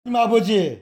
하나님 아버지,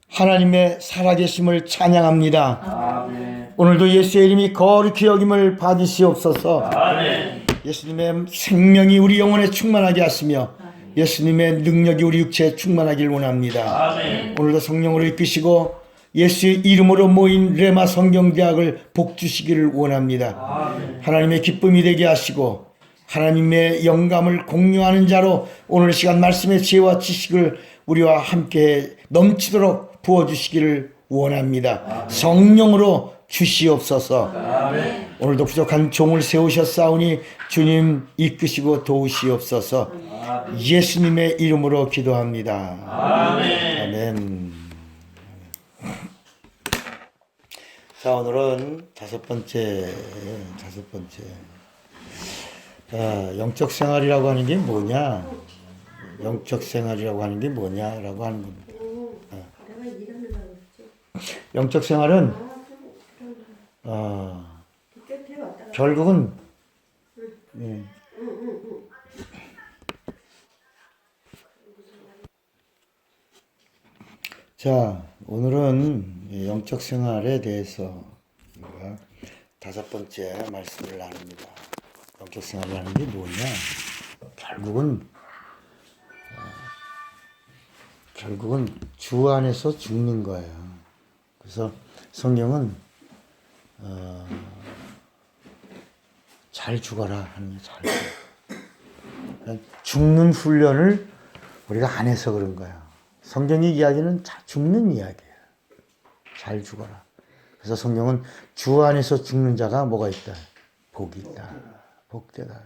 하나님의 살아계심을 찬양합니다. 아멘. 오늘도 예수의 이름이 거룩히 여김을 받으시옵소서. 아멘. 예수님의 생명이 우리 영혼에 충만하게 하시며 예수님의 능력이 우리 육체에 충만하길 원합니다. 아멘. 오늘도 성령으로 이끄시고 예수의 이름으로 모인 레마 성경대학을 복주시기를 원합니다. 아멘. 하나님의 기쁨이 되게 하시고 하나님의 영감을 공유하는 자로 오늘 시간 말씀의 지혜와 지식을 우리와 함께 넘치도록 부어주시기를 원합니다. 성령으로 주시옵소서. 아멘. 오늘도 부족한 종을 세우셨사오니 주님 이끄시고 도우시옵소서. 예수님의 이름으로 기도합니다. 아멘. 아멘. 자, 오늘은 다섯 번째. 영적 생활이라고 하는 게 뭐냐? 영적 생활이라고 하는 게 뭐냐라고 하는 겁니다. 영적 생활은 결국은 자, 오늘은 영적 생활에 대해서 우리가 다섯 번째 말씀을 나눕니다. 영적 생활이라는 게 뭐냐? 결국은 주 안에서 죽는 거예요. 그래서 성경은 잘 죽어라 하는 게 잘 죽어. 죽는 훈련을 우리가 안 해서 그런 거예요. 성경의 이야기는 죽는 이야기예요. 잘 죽어라. 그래서 성경은 주 안에서 죽는 자가 뭐가 있다? 복이 있다. 복되다.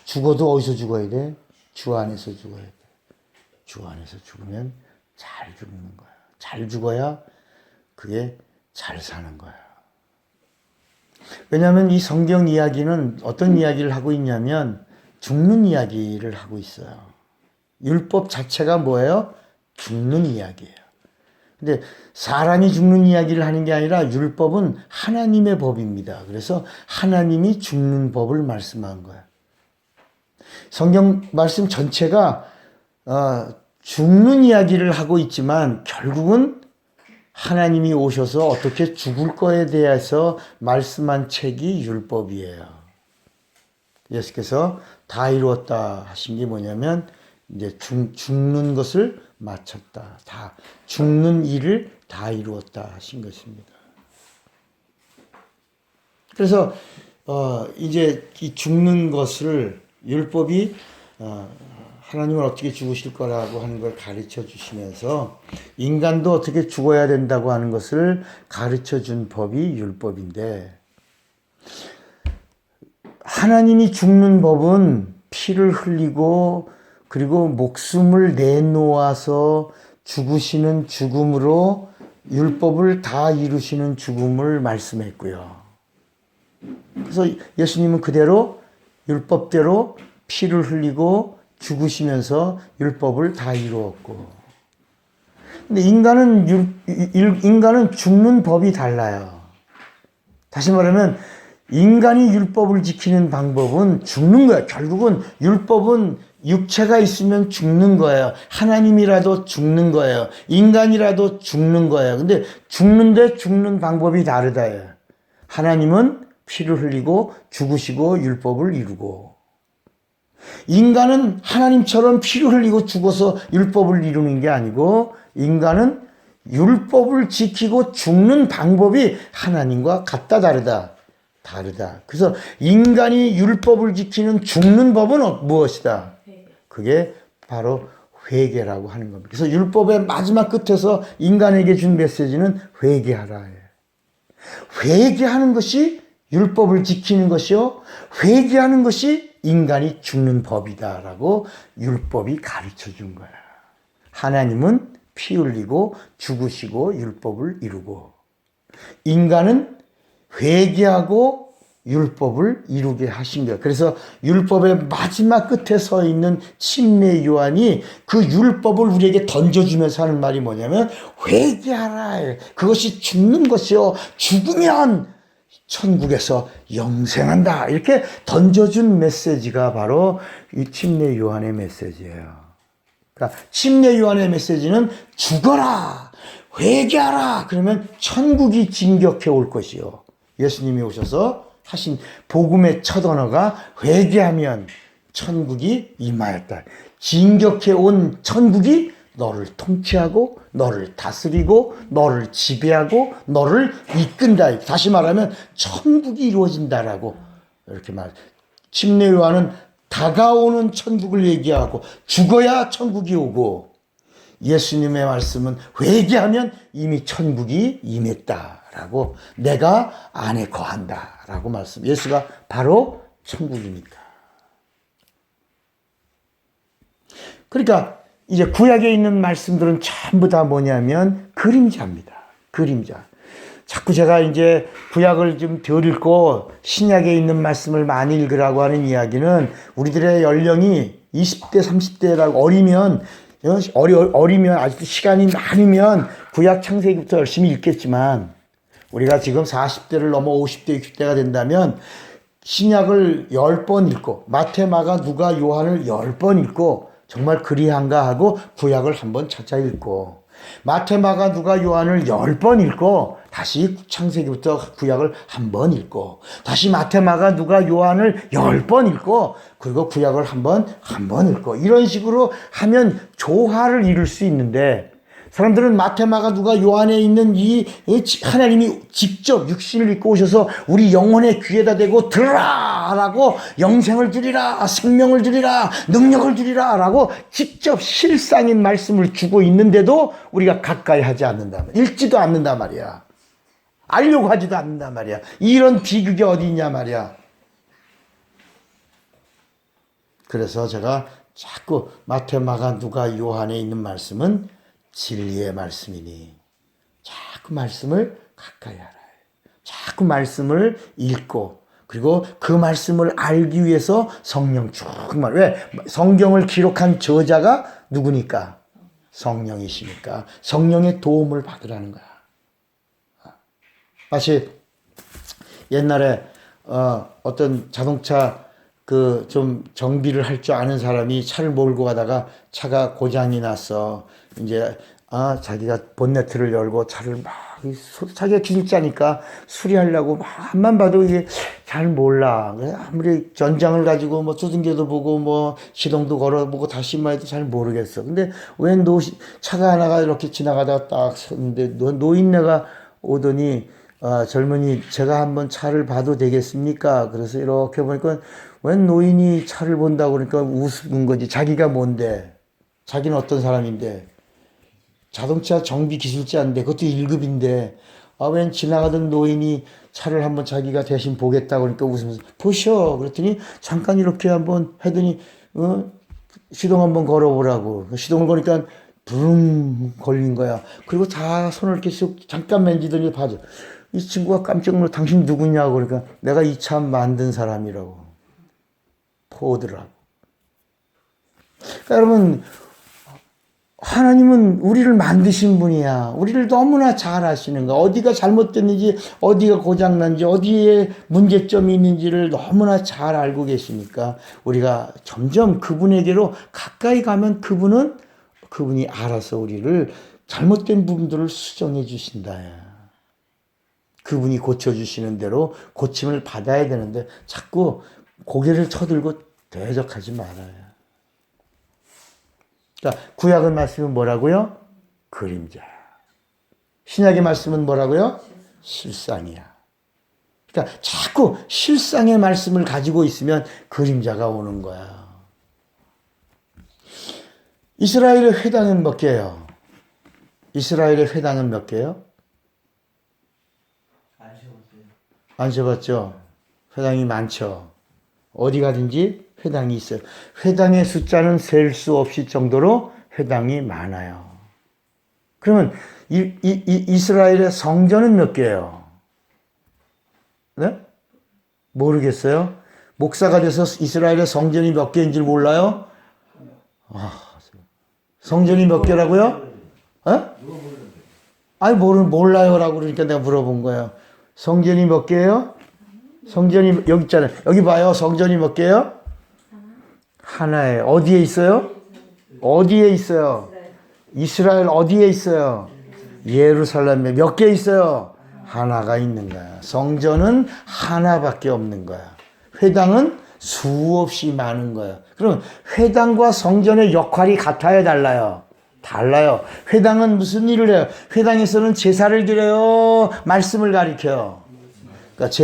죽어도 어디서 죽어야 돼? 주 안에서 죽어야 돼. 주 안에서 죽으면 잘 죽는 거야. 잘 죽어야 그게 잘 사는 거야. 왜냐하면 이 성경 이야기는 어떤 이야기를 하고 있냐면 죽는 이야기를 하고 있어요. 율법 자체가 뭐예요? 죽는 이야기예요. 근데 사람이 죽는 이야기를 하는 게 아니라 율법은 하나님의 법입니다. 그래서 하나님이 죽는 법을 말씀한 거예요. 성경 말씀 전체가 죽는 이야기를 하고 있지만 결국은 하나님이 오셔서 어떻게 죽을 거에 대해서 말씀한 책이 율법이에요. 예수께서 다 이루었다 하신 게 뭐냐면 이제 죽는 것을 마쳤다. 다 죽는 일을 다 이루었다 하신 것입니다. 그래서 이제 이 죽는 것을 율법이 하나님은 어떻게 죽으실 거라고 하는 걸 가르쳐 주시면서 인간도 어떻게 죽어야 된다고 하는 것을 가르쳐 준 법이 율법인데, 하나님이 죽는 법은 피를 흘리고 그리고 목숨을 내놓아서 죽으시는 죽음으로 율법을 다 이루시는 죽음을 말씀했고요. 그래서 예수님은 그대로 율법대로 피를 흘리고 죽으시면서 율법을 다 이루었고, 근데 인간은 죽는 법이 달라요. 다시 말하면 인간이 율법을 지키는 방법은 죽는 거예요. 결국은 율법은 육체가 있으면 죽는 거예요. 하나님이라도 죽는 거예요. 인간이라도 죽는 거예요. 근데 죽는데 죽는 방법이 다르다예요. 하나님은 피를 흘리고 죽으시고 율법을 이루고, 인간은 하나님처럼 피를 흘리고 죽어서 율법을 이루는 게 아니고 인간은 율법을 지키고 죽는 방법이 하나님과 같다 다르다. 그래서 인간이 율법을 지키는 죽는 법은 무엇이다? 그게 바로 회개라고 하는 겁니다. 그래서 율법의 마지막 끝에서 인간에게 준 메시지는 회개하라. 회개하는 것이 율법을 지키는 것이요, 회개하는 것이 인간이 죽는 법이다라고 율법이 가르쳐 준 거야. 하나님은 피 흘리고 죽으시고 율법을 이루고, 인간은 회개하고 율법을 이루게 하신 거야. 그래서 율법의 마지막 끝에 서 있는 침례 요한이 그 율법을 우리에게 던져주면서 하는 말이 뭐냐면 회개하라. 그것이 죽는 것이요, 죽으면 천국에서 영생한다. 이렇게 던져준 메시지가 바로 이 침례 요한의 메시지예요. 그러니까 침례 요한의 메시지는 죽어라, 회개하라. 그러면 천국이 진격해 올 것이요. 예수님이 오셔서 하신 복음의 첫 언어가 회개하면 천국이 임하였다. 진격해 온 천국이 너를 통치하고 너를 다스리고 너를 지배하고 너를 이끈다. 다시 말하면 천국이 이루어진다라고 이렇게 말. 침례 요한은 다가오는 천국을 얘기하고 죽어야 천국이 오고, 예수님의 말씀은 회개하면 이미 천국이 임했다라고, 내가 안에 거한다라고 말씀. 예수가 바로 천국이니까. 그러니까 이제 구약에 있는 말씀들은 전부 다 뭐냐면 그림자입니다. 그림자. 자꾸 제가 이제 구약을 좀 덜 읽고 신약에 있는 말씀을 많이 읽으라고 하는 이야기는, 우리들의 연령이 20대, 30대라고 어리면 아직도 시간이 많으면 구약 창세기부터 열심히 읽겠지만, 우리가 지금 40대를 넘어 50대, 60대가 된다면 신약을 10번 읽고 마태, 마가, 누가, 요한을 10번 읽고 정말 그리한가 하고 구약을 한번 찾아 읽고, 마태, 마가, 누가, 요한을 10번 읽고 다시 창세기부터 구약을 한번 읽고, 다시 마태, 마가, 누가, 요한을 10번 읽고, 그리고 구약을 한번 읽고, 이런 식으로 하면 조화를 이룰 수 있는데, 사람들은 마태, 마가, 누가, 요한에 있는 이 하나님이 직접 육신을 입고 오셔서 우리 영혼의 귀에다 대고 들으라 라고, 영생을 주리라, 생명을 주리라, 능력을 주리라 라고 직접 실상인 말씀을 주고 있는데도 우리가 가까이 하지 않는다 말이야. 읽지도 않는단 말이야. 알려고 하지도 않는단 말이야. 이런 비극이 어디 있냐 말이야. 그래서 제가 자꾸 마태, 마가, 누가, 요한에 있는 말씀은 진리의 말씀이니 자꾸 말씀을 가까이 알아요. 자꾸 말씀을 읽고, 그리고 그 말씀을 알기 위해서 성령 정말, 왜? 성경을 기록한 저자가 누구니까? 성령이시니까 성령의 도움을 받으라는 거야. 마치 옛날에 어떤 자동차 좀 정비를 할 줄 아는 사람이 차를 몰고 가다가 차가 고장이 났어. 이제 자기가 본네트를 열고 차를 막, 자기가 기술자니까 수리하려고 한만 봐도 이게 잘 몰라. 아무리 전장을 가지고 뭐 수증기도 보고 뭐 시동도 걸어보고 다시 해도 잘 모르겠어. 근데 웬 차가 하나가 이렇게 지나가다가 딱 섰는데 노인네가 오더니, 젊은이, 제가 한번 차를 봐도 되겠습니까? 그래서 이렇게 보니까 웬 노인이 차를 본다고 그러니까 웃은 거지. 자기가 뭔데? 자기는 어떤 사람인데? 자동차 정비 기술자인데, 그것도 1급인데, 웬 지나가던 노인이 차를 한번 자기가 대신 보겠다고 그러니까 웃으면서, 보셔. 그랬더니 잠깐 이렇게 한번 하더니, 시동 한번 걸어보라고. 시동을 거니까 부릉 걸린 거야. 그리고 다 손을 이렇게 쑥 잠깐 만지더니 봐줘. 이 친구가 깜짝 놀라, 당신 누구냐고 그러니까, 내가 이 차 만든 사람이라고. 포드라고. 그러니까 여러분, 하나님은 우리를 만드신 분이야. 우리를 너무나 잘 아시는 거야. 어디가 잘못됐는지, 어디가 고장난지, 어디에 문제점이 있는지를 너무나 잘 알고 계시니까, 우리가 점점 그분에게로 가까이 가면 그분이 알아서 우리를 잘못된 부분들을 수정해 주신다. 그분이 고쳐주시는 대로 고침을 받아야 되는데 자꾸 고개를 쳐들고 대적하지 말아요. 그러니까 구약의 말씀은 뭐라고요? 그림자. 신약의 말씀은 뭐라고요? 실상이야. 그러니까 자꾸 실상의 말씀을 가지고 있으면 그림자가 오는 거야. 이스라엘의 회당은 몇 개예요? 이스라엘의 회당은 몇 개예요? 안 세봤죠? 회당이 많죠. 어디 가든지 회당이 있어요. 회당의 숫자는 셀 수 없을 정도로 회당이 많아요. 그러면 이스라엘의 성전은 몇 개예요? 네? 모르겠어요? 목사가 돼서 이스라엘의 성전이 몇 개인지 몰라요? 성전이 몇 개라고요? 아니 몰라요라고 그러니까 내가 물어본 거예요. 성전이 몇 개예요? 성전이 여기 있잖아요. 여기 봐요. 성전이 몇 개예요? 하나예요. 어디에 있어요? 어디에 있어요? 이스라엘 어디에 있어요? 예루살렘에 몇 개 있어요? 하나가 있는 거야. 성전은 하나밖에 없는 거야. 회당은 수없이 많은 거야. 그럼 회당과 성전의 역할이 같아요, 달라요? 달라요. 회당은 무슨 일을 해요? 회당에서는 제사를 드려요, 말씀을 가르쳐요. 그러니까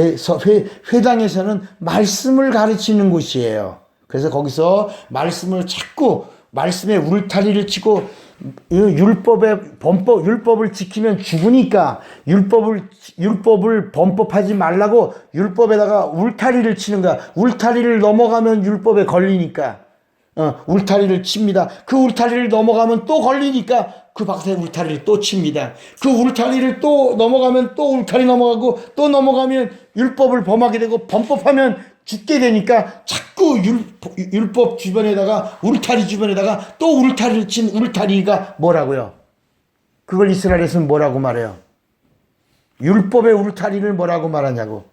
회당에서는 말씀을 가르치는 곳이에요. 그래서 거기서 말씀을 찾고 말씀에 울타리를 치고 율법을 지키면 죽으니까 율법을 범법하지 말라고 율법에다가 울타리를 치는 거야. 울타리를 넘어가면 율법에 걸리니까 울타리를 칩니다. 그 울타리를 넘어가면 또 걸리니까 그 밖에 울타리를 또 칩니다. 그 울타리를 또 넘어가면 또 울타리 넘어가고 또 넘어가면 율법을 범하게 되고 범법하면 죽게 되니까 자꾸 율법 주변에다가 울타리 주변에다가 또 울타리를 친 울타리가 뭐라고요? 그걸 이스라엘에서는 뭐라고 말해요? 율법의 울타리를 뭐라고 말하냐고.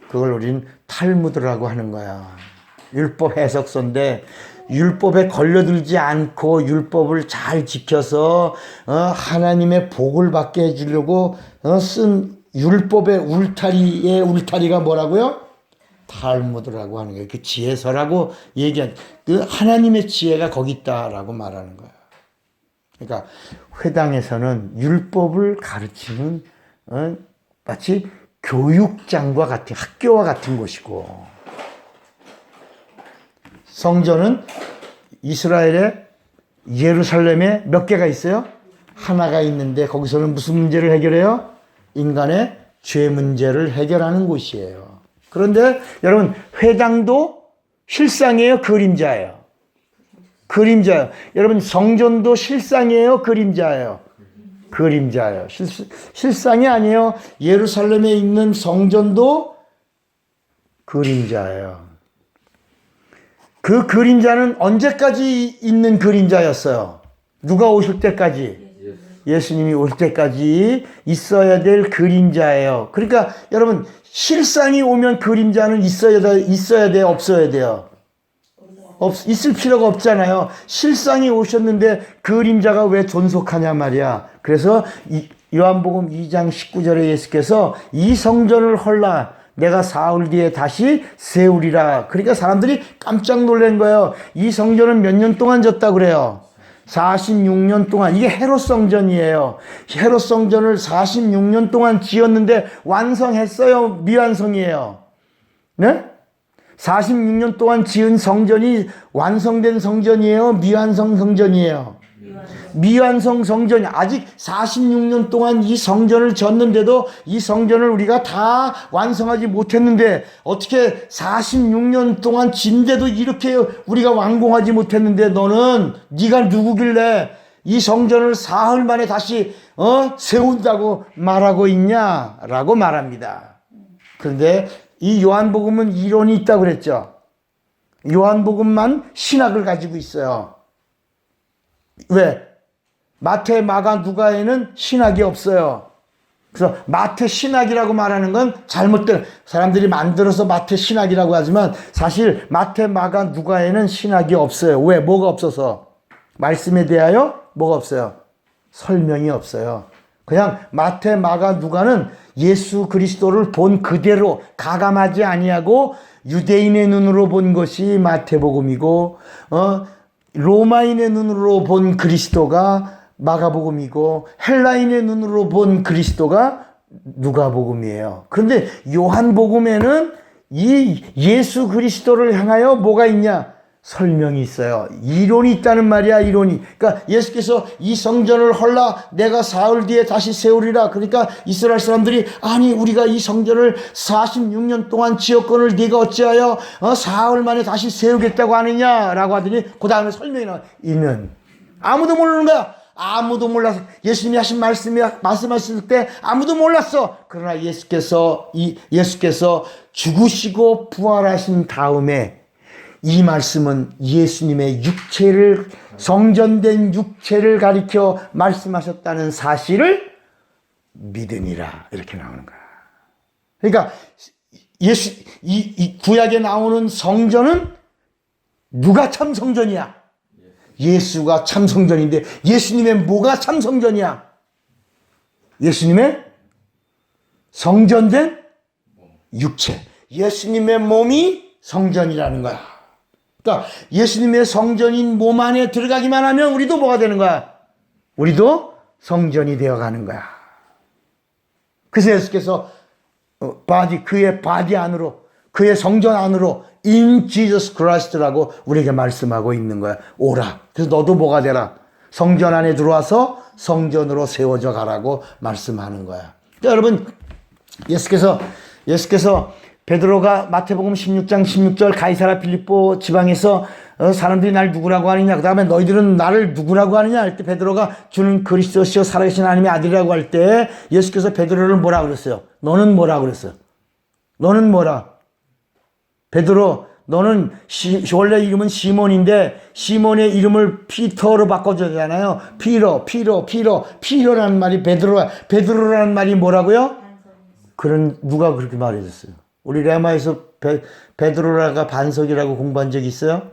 그걸 우린 탈무드라고 하는 거야. 율법 해석서인데 율법에 걸려들지 않고 율법을 잘 지켜서 하나님의 복을 받게 해주려고 쓴 율법의 울타리의 울타리가 뭐라고요? 탈무드라고 하는 거예요. 그 지혜서라고 얘기한 그 하나님의 지혜가 거기 있다라고 말하는 거예요. 그러니까 회당에서는 율법을 가르치는 마치 교육장과 같은 학교와 같은 곳이고, 성전은 이스라엘의 예루살렘에 몇 개가 있어요? 하나가 있는데 거기서는 무슨 문제를 해결해요? 인간의 죄 문제를 해결하는 곳이에요. 그런데 여러분, 회당도 실상이에요, 그림자예요? 그림자예요. 여러분, 성전도 실상이에요, 그림자예요? 그림자예요. 실상이 아니에요. 예루살렘에 있는 성전도 그림자예요. 그 그림자는 언제까지 있는 그림자였어요? 누가 오실 때까지? 예수님이 올 때까지 있어야 될 그림자예요. 그러니까 여러분, 실상이 오면 그림자는 있어야 돼, 없어야 돼요? 있을 필요가 없잖아요. 실상이 오셨는데 그림자가 왜 존속하냐 말이야. 그래서 요한복음 2장 19절에 예수께서 이 성전을 헐라 내가 사흘 뒤에 다시 세우리라. 그러니까 사람들이 깜짝 놀란 거예요. 이 성전은 몇 년 동안 졌다고 그래요? 46년 동안. 이게 헤롯 성전이에요. 헤롯 성전을 46년 동안 지었는데 완성했어요, 미완성이에요? 네? 46년 동안 지은 성전이 완성된 성전이에요, 미완성 성전이에요? 미완성 성전이. 아직 46년 동안 이 성전을 졌는데도 이 성전을 우리가 다 완성하지 못했는데, 어떻게 46년 동안 진데도 이렇게 우리가 완공하지 못했는데 네가 누구길래 이 성전을 사흘 만에 다시 세운다고 말하고 있냐라고 말합니다. 그런데 이 요한복음은 이론이 있다고 그랬죠. 요한복음만 신학을 가지고 있어요. 왜? 마태, 마가, 누가에는 신학이 없어요. 그래서 마태 신학이라고 말하는 건 잘못된, 사람들이 만들어서 마태 신학이라고 하지만 사실 마태, 마가, 누가에는 신학이 없어요. 왜? 뭐가 없어서? 말씀에 대하여 뭐가 없어요? 설명이 없어요. 그냥 마태, 마가, 누가는 예수 그리스도를 본 그대로 가감하지 아니하고 유대인의 눈으로 본 것이 마태복음이고, 로마인의 눈으로 본 그리스도가 마가복음이고, 헬라인의 눈으로 본 그리스도가 누가복음이에요. 그런데 요한복음에는 이 예수 그리스도를 향하여 뭐가 있냐? 설명이 있어요. 이론이 있다는 말이야, 이론이. 그러니까 예수께서 이 성전을 헐라 내가 사흘 뒤에 다시 세우리라. 그러니까 이스라엘 사람들이, 아니 우리가 이 성전을 46년 동안 지었거늘 네가 어찌하여 사흘 만에 다시 세우겠다고 하느냐라고 하더니 그 다음에 설명이 나와요. 이는 아무도 모르는 거야. 아무도 몰랐어. 예수님이 하신 말씀하실 때 아무도 몰랐어. 그러나 예수께서 죽으시고 부활하신 다음에 이 말씀은 예수님의 육체를, 성전된 육체를 가리켜 말씀하셨다는 사실을 믿으니라. 이렇게 나오는 거야. 그러니까 이 구약에 나오는 성전은 누가 참 성전이야? 예수가 참 성전인데 예수님의 뭐가 참 성전이야? 예수님의 성전된 육체. 예수님의 몸이 성전이라는 거야. 그러니까 예수님의 성전인 몸 안에 들어가기만 하면 우리도 뭐가 되는 거야? 우리도 성전이 되어가는 거야. 그래서 예수께서 그의 바디 안으로, 그의 성전 안으로 in Jesus Christ라고 우리에게 말씀하고 있는 거야. 오라. 그래서 너도 뭐가 되라? 성전 안에 들어와서 성전으로 세워져 가라고 말씀하는 거야. 그러니까 여러분, 예수께서 베드로가 마태복음 16장 16절 가이사라 빌립보 지방에서 사람들이 날 누구라고 하느냐, 그 다음에 너희들은 나를 누구라고 하느냐 할 때 베드로가 주는 그리스도시요 살아계신 하나님의 아들이라고 할 때 예수께서 베드로를 뭐라 그랬어요? 너는 뭐라 그랬어요? 너는 뭐라? 베드로, 너는 원래 이름은 시몬인데 시몬의 이름을 피터로 바꿔줬잖아요. 피로라는 말이 베드로라는 말이 뭐라고요? 누가 그렇게 말해줬어요? 우리 레마에서 베드로라가 반석이라고 공부한 적 있어요?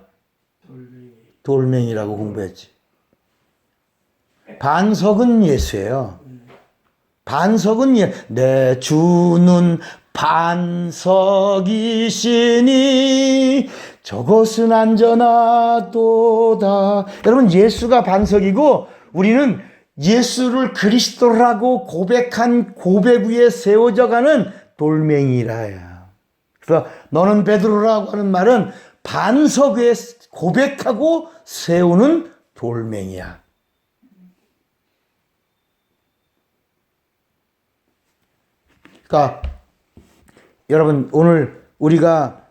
돌멩이라고 공부했지. 반석은 예수예요. 반석은 내 주는 반석이시니 저것은 안전하도다. 여러분, 예수가 반석이고 우리는 예수를 그리스도라고 고백한 고백 위에 세워져가는 돌멩이라야. 그래서 너는 베드로라고 하는 말은 반석 위에 고백하고 세우는 돌멩이야. 그러니까 여러분, 오늘 우리가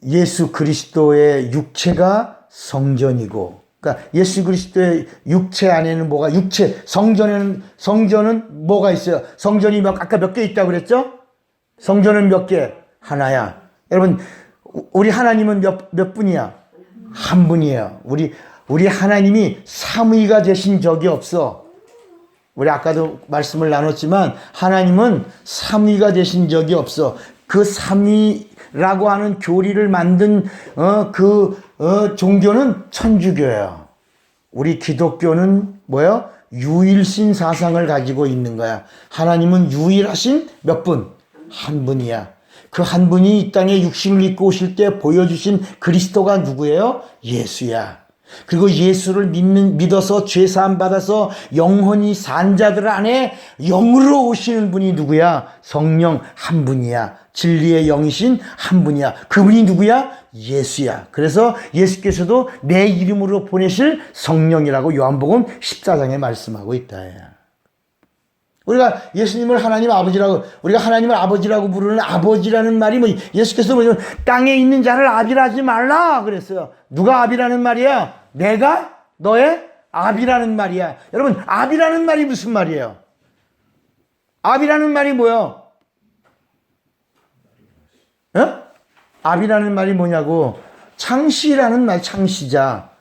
예수 그리스도의 육체가 성전이고, 그러니까 예수 그리스도의 육체 안에는 뭐가, 성전은 뭐가 있어요? 성전이 아까 몇 개 있다고 그랬죠? 성전은 몇 개? 하나야. 여러분, 우리 하나님은 몇 분이야? 한 분이에요. 우리 하나님이 삼위가 되신 적이 없어. 우리 아까도 말씀을 나눴지만 하나님은 삼위가 되신 적이 없어. 그 삼위라고 하는 교리를 만든 종교는 천주교예요. 우리 기독교는 뭐예요? 유일신 사상을 가지고 있는 거야. 하나님은 유일하신 몇 분? 한 분이야. 그 한 분이 이 땅에 육신을 입고 오실 때 보여주신 그리스도가 누구예요? 예수야. 그리고 예수를 믿어서 죄사함 받아서 영원히 산 자들 안에 영으로 오시는 분이 누구야? 성령 한 분이야. 진리의 영이신 한 분이야. 그분이 누구야? 예수야. 그래서 예수께서도 내 이름으로 보내실 성령이라고 요한복음 14장에 말씀하고 있다. 우리가 예수님을 하나님 아버지라고, 우리가 하나님을 아버지라고 부르는 아버지라는 말이 뭐, 예수께서 뭐냐면 땅에 있는 자를 아비라지 말라 그랬어요. 누가 아비라는 말이야? 내가 너의 아비라는 말이야. 여러분, 아비라는 말이 무슨 말이에요? 아비라는 말이 뭐야? 아비라는 말이 뭐냐고. 창시라는 말, 창시자.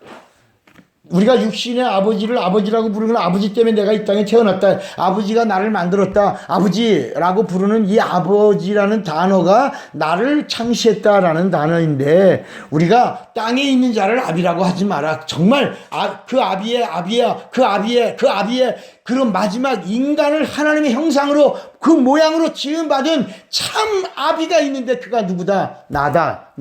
우리가 육신의 아버지를 아버지라고 부르는 아버지 때문에 내가 이 땅에 태어났다. 아버지가 나를 만들었다. 아버지라고 부르는 이 아버지라는 단어가 나를 창시했다라는 단어인데, 우리가 땅에 있는 자를 아비라고 하지 마라. 정말 그 아비의 그런 마지막 인간을 하나님의 형상으로 그 모양으로 지음받은 참 아비가 있는데 그가 누구다? 나다.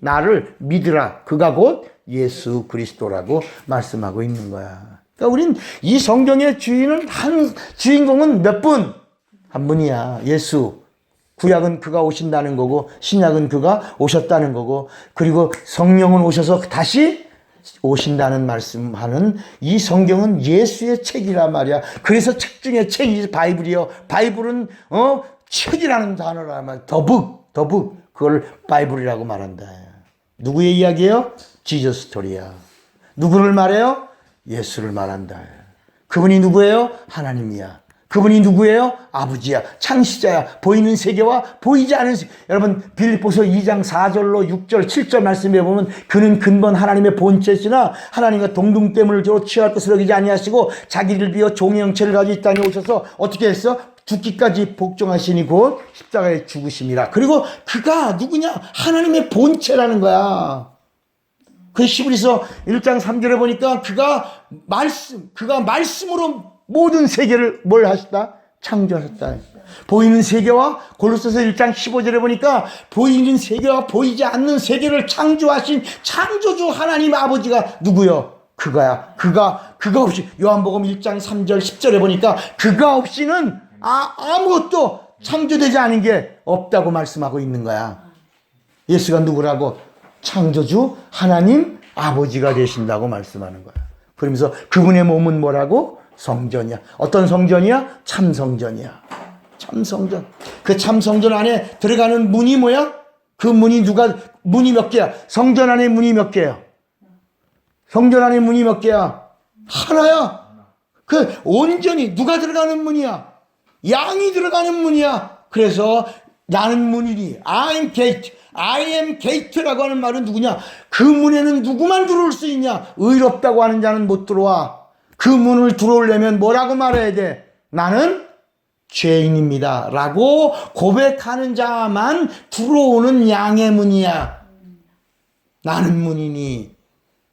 나를 믿으라. 그가 곧 예수 그리스도라고 말씀하고 있는 거야. 그러니까 우린 이 성경의 주인공은 몇 분? 한 분이야. 예수. 구약은 그가 오신다는 거고, 신약은 그가 오셨다는 거고, 그리고 성령은 오셔서 다시 오신다는 말씀하는 이 성경은 예수의 책이란 말이야. 그래서 책 중에 책이 바이블이요. 바이블은 책이라는 단어란 말이야. 더북. 그걸 바이블이라고 말한다. 누구의 이야기예요? 지저스 스토리야. 누구를 말해요? 예수를 말한다. 그분이 누구예요? 하나님이야. 그분이 누구예요? 아버지야. 창시자야. 보이는 세계와 보이지 않은 세계. 여러분, 빌립보서 2장 4절로 6절 7절 말씀해 보면 그는 근본 하나님의 본체시나 하나님과 동등됨을 주로 취할 것을 여기지 아니하시고 자기를 비워 종의 형체를 가지고 이 땅에 오셔서 어떻게 했어? 죽기까지 복종하시니 곧 십자가에 죽으심이라. 그리고 그가 누구냐? 하나님의 본체라는 거야. 그 히브리서 1장 3절에 보니까 그가 말씀으로 모든 세계를 뭘 하셨다? 창조하셨다. 보이는 세계와 골로새서 1장 15절에 보니까 보이는 세계와 보이지 않는 세계를 창조하신 창조주 하나님 아버지가 누구요? 그거야. 그가 없이 요한복음 1장 3절 10절에 보니까 그가 없이는 아무것도 창조되지 않은 게 없다고 말씀하고 있는 거야. 예수가 누구라고? 창조주 하나님 아버지가 되신다고 말씀하는 거야. 그러면서 그분의 몸은 뭐라고? 성전이야. 어떤 성전이야? 참성전이야. 참성전. 그 참성전 안에 들어가는 문이 뭐야? 그 문이 문이 몇 개야? 성전 안에 문이 몇 개야? 성전 안에 문이 몇 개야? 하나야. 그 온전히 누가 들어가는 문이야? 양이 들어가는 문이야. 그래서 나는 문이니 I am gate. I am gate라고 하는 말은 누구냐? 그 문에는 누구만 들어올 수 있냐? 의롭다고 하는 자는 못 들어와. 그 문을 들어오려면 뭐라고 말해야 돼? 나는 죄인입니다 라고 고백하는 자만 들어오는 양의 문이야. 나는 문이니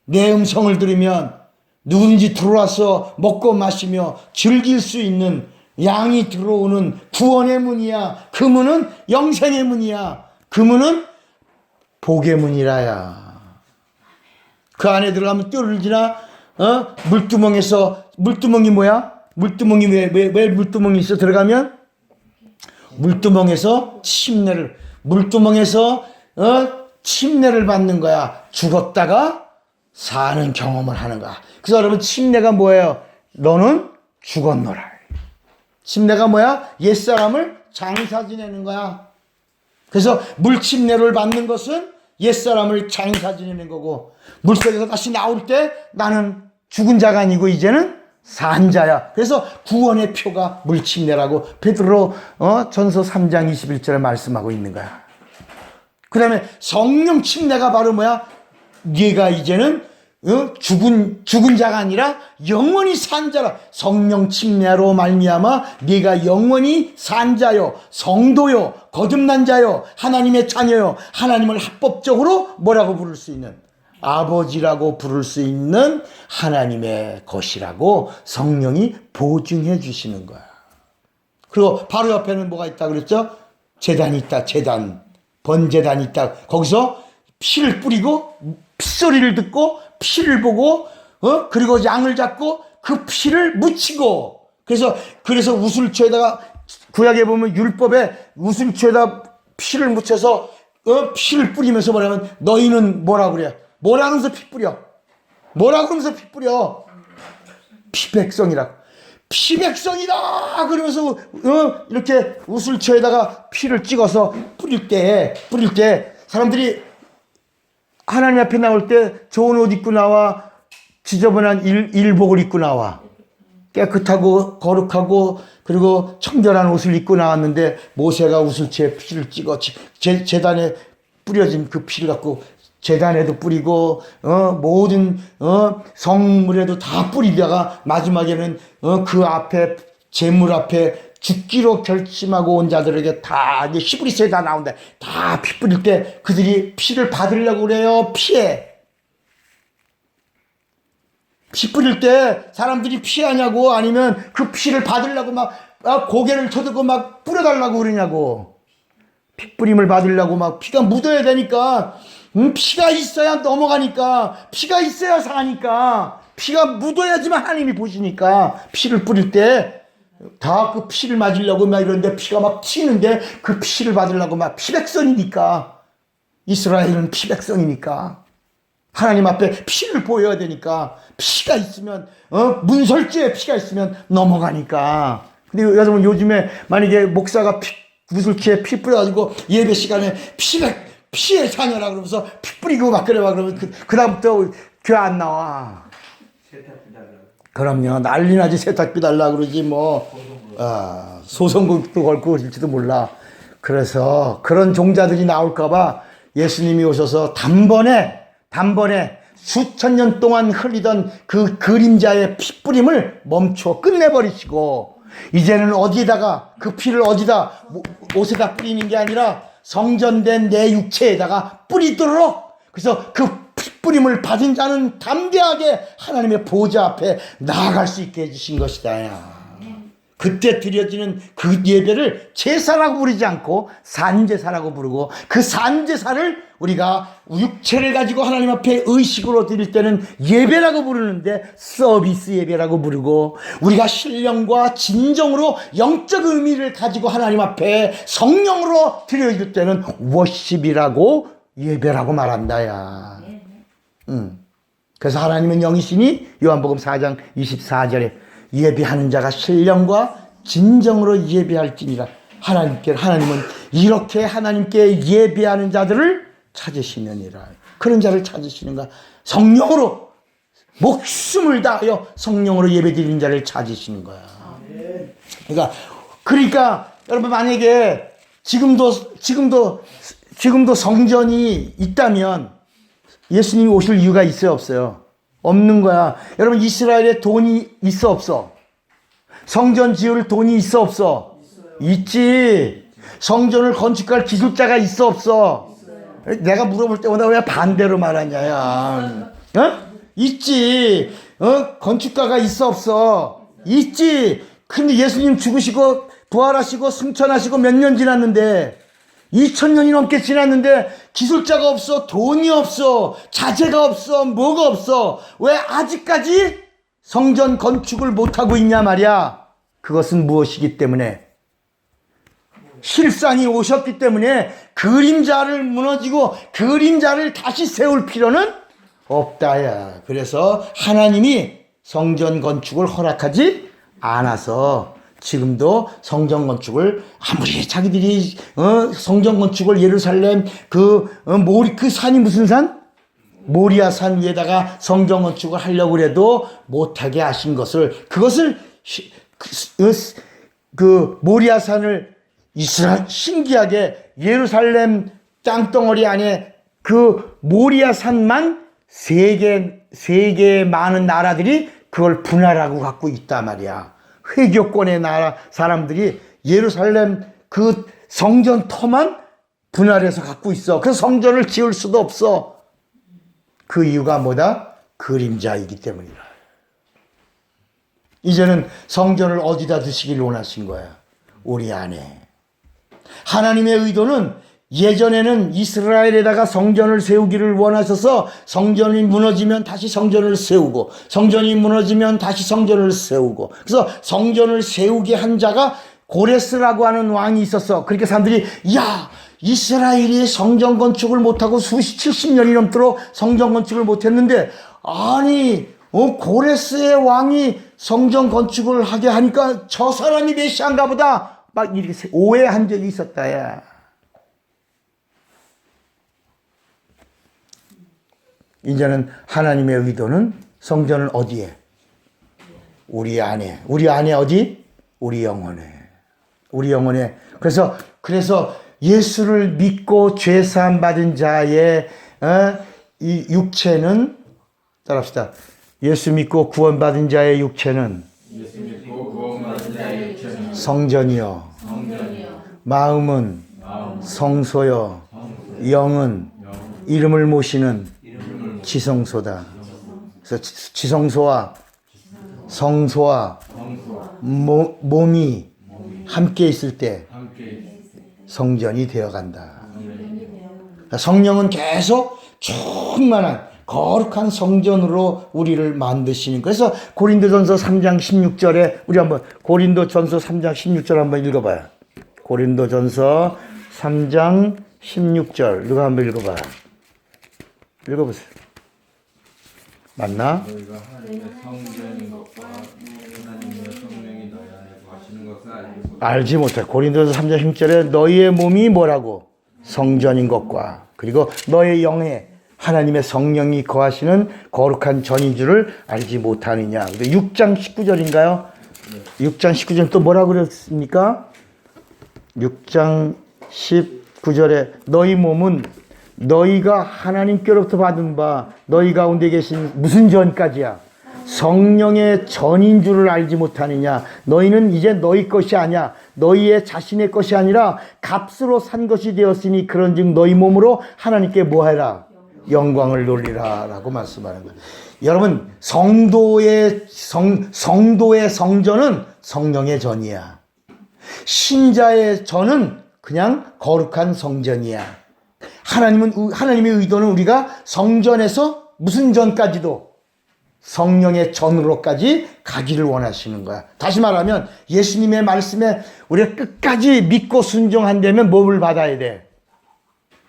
내 음성을 들으면 누군지 들어와서 먹고 마시며 즐길 수 있는 양이 들어오는 구원의 문이야. 그 문은 영생의 문이야. 그 문은 복의 문이라야. 그 안에 들어가면 뜰을 지나 물두멍이 뭐야? 물두멍이 왜 물두멍이 있어? 들어가면 물두멍에서 침례를 받는 거야. 죽었다가 사는 경험을 하는 거야. 그래서 여러분 침례가 뭐예요? 너는 죽었노라. 침례가 뭐야? 옛사람을 장사 지내는 거야. 그래서 물침례를 받는 것은 옛사람을 장사 지내는 거고, 물속에서 다시 나올 때 나는 죽은 자가 아니고 이제는 산 자야. 그래서 구원의 표가 물침례라고 베드로 전서 3장 21절에 말씀하고 있는 거야. 그 다음에 성령 침례가 바로 뭐야? 네가 이제는 죽은 자가 아니라 영원히 산 자라. 성령 침례로 말미암아 네가 영원히 산 자요, 성도요, 거듭난 자요, 하나님의 자녀요, 하나님을 합법적으로 뭐라고 부를 수 있는, 아버지라고 부를 수 있는 하나님의 것이라고 성령이 보증해 주시는 거야. 그리고 바로 옆에는 뭐가 있다 그랬죠? 제단이 있다. 제단, 번제단이 있다. 거기서 피를 뿌리고 핏소리를 듣고 피를 보고 그리고 양을 잡고 그 피를 묻히고, 그래서 우슬초에다가, 구약에 보면 율법에 우슬초에다 피를 묻혀서 피를 뿌리면서 뭐냐면 너희는 뭐라 그래? 뭐라 그러면서 피 뿌려? 뭐라 그러면서 피 뿌려? 피백성이라고. 피백성이다 그러면서 이렇게 우슬초에다가 피를 찍어서 뿌릴 때 사람들이 하나님 앞에 나올 때 좋은 옷 입고 나와, 지저분한 일복을 입고 나와. 깨끗하고 거룩하고 그리고 청결한 옷을 입고 나왔는데 모세가 우슬초에 피를 찍어 제단에 뿌려진 그 피를 갖고 제단에도 뿌리고 모든 성물에도 다 뿌리다가 마지막에는 그 앞에 제물 앞에 죽기로 결심하고 온 자들에게 다, 이제 히브리서에 다 나온다. 다 피 뿌릴 때 그들이 피를 받으려고 그래요. 피 뿌릴 때 사람들이 피하냐고, 아니면 그 피를 받으려고 막 고개를 쳐들고 막 뿌려달라고 그러냐고. 피 뿌림을 받으려고 막 피가 묻어야 되니까, 피가 있어야 넘어가니까, 피가 있어야 사니까, 피가 묻어야지만 하나님이 보시니까, 피를 뿌릴 때 다 그 피를 맞으려고 막 이러는데 피가 막 튀는데 그 피를 받으려고 막 피백성이니까, 이스라엘은 피백성이니까 하나님 앞에 피를 보여야 되니까, 피가 있으면 문설주에 피가 있으면 넘어가니까. 근데 여러분 요즘에 만약에 목사가 무술치에 피 뿌려가지고 예배 시간에 피의 자녀라 그러면서 피 뿌리고 막 그래 막 그러면 그 다음부터 교회 안 나와. 그럼요, 난리 나지. 세탁비 달라 그러지 뭐. 소송국도 걸고 그럴지도 몰라. 그래서 그런 종자들이 나올까봐 예수님이 오셔서 단번에 수천 년 동안 흘리던 그 그림자의 피 뿌림을 멈춰 끝내버리시고, 이제는 어디에다가 그 피를 어디다 옷에다 뿌리는 게 아니라 성전된 내 육체에다가 뿌리도록, 그래서 그 뿌림을 받은 자는 담대하게 하나님의 보좌 앞에 나아갈 수 있게 해주신 것이다. 야. 그때 드려지는 그 예배를 제사라고 부르지 않고 산제사라고 부르고, 그 산제사를 우리가 육체를 가지고 하나님 앞에 의식으로 드릴 때는 예배라고 부르는데 서비스 예배라고 부르고, 우리가 신령과 진정으로 영적 의미를 가지고 하나님 앞에 성령으로 드려질 때는 워십이라고, 예배라고 말한다야. 그래서 하나님은 영이시니 요한복음 4장 24절에 예배하는 자가 신령과 진정으로 예배할지니라. 하나님은 이렇게 하나님께 예배하는 자들을 찾으시느니라. 그런 자를 찾으시는가? 성령으로 목숨을 다하여 성령으로 예배드리는 자를 찾으시는 거야. 그러니까 여러분, 만약에 지금도 성전이 있다면 예수님이 오실 이유가 있어요, 없어요? 없는 거야. 여러분, 이스라엘에 돈이 있어, 없어? 성전 지을 돈이 있어, 없어? 있지. 성전을 건축할 기술자가 있어, 없어? 내가 물어볼 때마다 왜 반대로 말하냐? 있지. 건축가가 있어, 없어? 있지. 근데 예수님 죽으시고 부활하시고 승천하시고 몇 년 지났는데, 2000년이 넘게 지났는데 기술자가 없어, 돈이 없어, 자재가 없어, 뭐가 없어. 왜 아직까지 성전 건축을 못하고 있냐 말이야. 그것은 무엇이기 때문에? 실상이 오셨기 때문에 그림자를 무너지고 그림자를 다시 세울 필요는 없다야. 그래서 하나님이 성전 건축을 허락하지 않아서 지금도 성전 건축을, 아무리 자기들이 성전 건축을 예루살렘 그 산이 무슨 산? 모리아 산 위에다가 성전 건축을 하려고 해도 못하게 하신 것을, 그것을 그 모리아 산을 신기하게 예루살렘 땅덩어리 안에 그 모리아 산만 세 개 많은 나라들이 그걸 분할하고 갖고 있단 말이야. 회교권의 나라 사람들이 예루살렘 그 성전 터만 분할해서 갖고 있어. 그래서 성전을 지을 수도 없어. 그 이유가 뭐다? 그림자이기 때문이다. 이제는 성전을 어디다 두시길 원하신 거야? 우리 안에. 하나님의 의도는 예전에는 이스라엘에다가 성전을 세우기를 원하셔서 성전이 무너지면 다시 성전을 세우고, 성전이 무너지면 다시 성전을 세우고, 그래서 성전을 세우게 한 자가 고레스라고 하는 왕이 있었어. 그러니까 사람들이, 야, 이스라엘이 성전 건축을 못하고 70년이 넘도록 성전 건축을 못했는데, 아니 고레스의 왕이 성전 건축을 하게 하니까 저 사람이 메시아인가 보다, 막 이렇게 오해한 적이 있었다. 야. 이제는 하나님의 의도는 성전을 어디에? 우리 안에. 우리 안에 어디? 우리 영혼에. 우리 영혼에. 그래서 예수를 믿고 죄사함 받은 자의 이 육체는, 따라합시다. 예수 믿고 구원받은 자의 육체는 성전이요, 마음은 성소요, 영은 이름을 모시는 지성소다. 그래서 지성소와 성소와 몸이 함께 있을 때 성전이 되어간다. 성령은 계속 충만한 거룩한 성전으로 우리를 만드시는. 그래서 고린도전서 3장 16절에 우리 한번 고린도전서 3장 16절 한번 읽어봐요. 고린도전서 3장 16절 누가 한번 읽어봐. 읽어보세요. 맞나? 너희가 하나님의 성전인 것과 하나님의 성령이 너희 안에 거하시는 것을 알지 못해. 고린도전서 3장 16절에 너희의 몸이 뭐라고? 성전인 것과, 그리고 너의 영에 하나님의 성령이 거하시는 거룩한 전인 줄을 알지 못하느냐. 6장 19절인가요? 6장 19절 또 뭐라고 그랬습니까? 6장 19절에 너희 몸은 너희가 하나님께로부터 받은 바 너희 가운데 계신 무슨 전까지야? 성령의 전인 줄을 알지 못하느냐. 너희는 이제 너희 것이 아니야. 너희의 자신의 것이 아니라 값으로 산 것이 되었으니 그런즉 너희 몸으로 하나님께 뭐해라? 영광을 돌리라라고 말씀하는 거예요. 여러분, 성도의 성전은 성령의 전이야. 신자의 전은 그냥 거룩한 성전이야. 하나님의 의도는 우리가 성전에서 무슨 전까지도 성령의 전으로까지 가기를 원하시는 거야. 다시 말하면 예수님의 말씀에 우리가 끝까지 믿고 순종한다면 뭘 받아야 돼?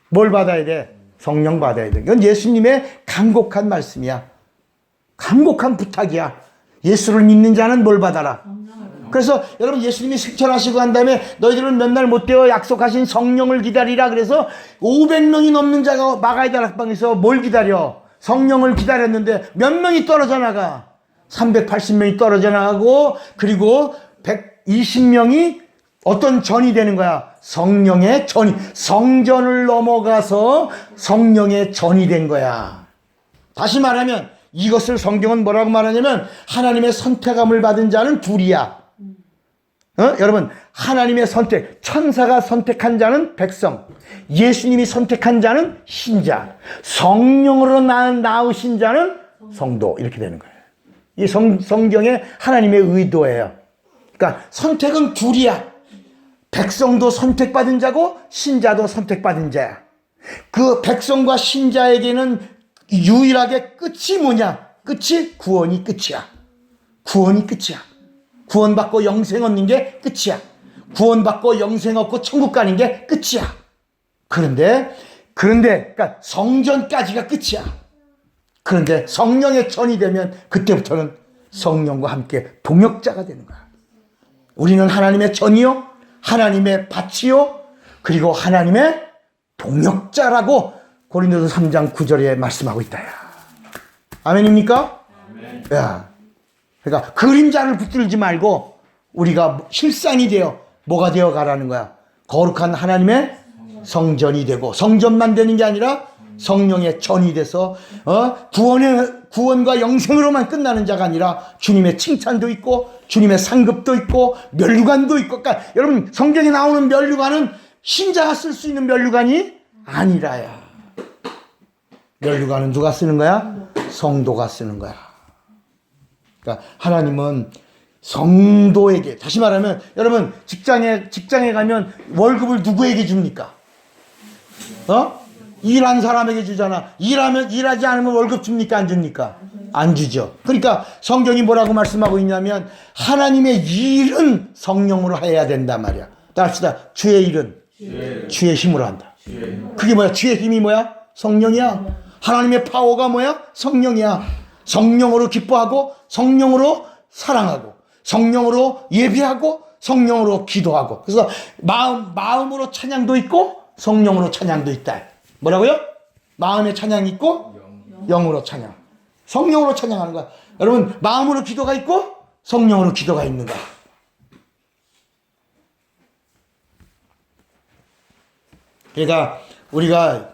뭘 받아야 돼? 성령 받아야 돼. 이건 예수님의 간곡한 말씀이야. 간곡한 부탁이야. 예수를 믿는 자는 뭘 받아라? 그래서 여러분, 예수님이 승천하시고 한 다음에 너희들은 몇 날 못 되어 약속하신 성령을 기다리라. 그래서 500명이 넘는 자가 마가의 다락방에서 뭘 기다려? 성령을 기다렸는데 몇 명이 떨어져 나가? 380명이 떨어져 나가고, 그리고 120명이 어떤 전이 되는 거야? 성령의 전이. 성전을 넘어가서 성령의 전이 된 거야. 다시 말하면 이것을 성경은 뭐라고 말하냐면 하나님의 선택함을 받은 자는 둘이야. 여러분, 하나님의 선택, 천사가 선택한 자는 백성, 예수님이 선택한 자는 신자, 성령으로 나으신 자는 성도, 이렇게 되는 거예요. 이 성경의 하나님의 의도예요. 그러니까 선택은 둘이야. 백성도 선택받은 자고 신자도 선택받은 자야. 그 백성과 신자에게는 유일하게 끝이 뭐냐? 끝이 구원이 끝이야. 구원이 끝이야. 구원받고 영생 얻는 게 끝이야. 구원받고 영생 얻고 천국 가는 게 끝이야. 그런데 그러니까 성전까지가 끝이야. 그런데 성령의 전이 되면 그때부터는 성령과 함께 동역자가 되는 거야. 우리는 하나님의 전이요, 하나님의 밭이요, 그리고 하나님의 동역자라고 고린도서 3장 9절에 말씀하고 있다. 아멘입니까? 아멘. 야. 그러니까 그림자를 붙들지 말고 우리가 실상이 되어 뭐가 되어 가라는 거야. 거룩한 하나님의 성전이 되고, 성전만 되는 게 아니라 성령의 전이 돼서 구원과 영생으로만 끝나는 자가 아니라 주님의 칭찬도 있고 주님의 상급도 있고 면류관도 있고. 그러니까 여러분, 성경에 나오는 면류관은 신자가 쓸 수 있는 면류관이 아니라야. 면류관은 누가 쓰는 거야? 성도가 쓰는 거야. 그러니까 하나님은 성도에게, 다시 말하면 여러분, 직장에 가면 월급을 누구에게 줍니까? 일한 사람에게 주잖아. 일하지 않으면 월급 줍니까? 안 줍니까? 안 주죠. 그러니까 성경이 뭐라고 말씀하고 있냐면 하나님의 일은 성령으로 해야 된단 말이야. 다 합시다. 주의 일은 주의 힘으로 한다. 그게 뭐야? 주의 힘이 뭐야? 성령이야. 하나님의 파워가 뭐야? 성령이야. 성령으로 기뻐하고 성령으로 사랑하고 성령으로 예배하고 성령으로 기도하고. 그래서 마음으로 찬양도 있고 성령으로 찬양도 있다. 뭐라고요? 마음에 찬양이 있고 영으로 찬양. 성령으로 찬양하는 거야. 여러분, 마음으로 기도가 있고 성령으로 기도가 있는 거야. 그러니까 우리가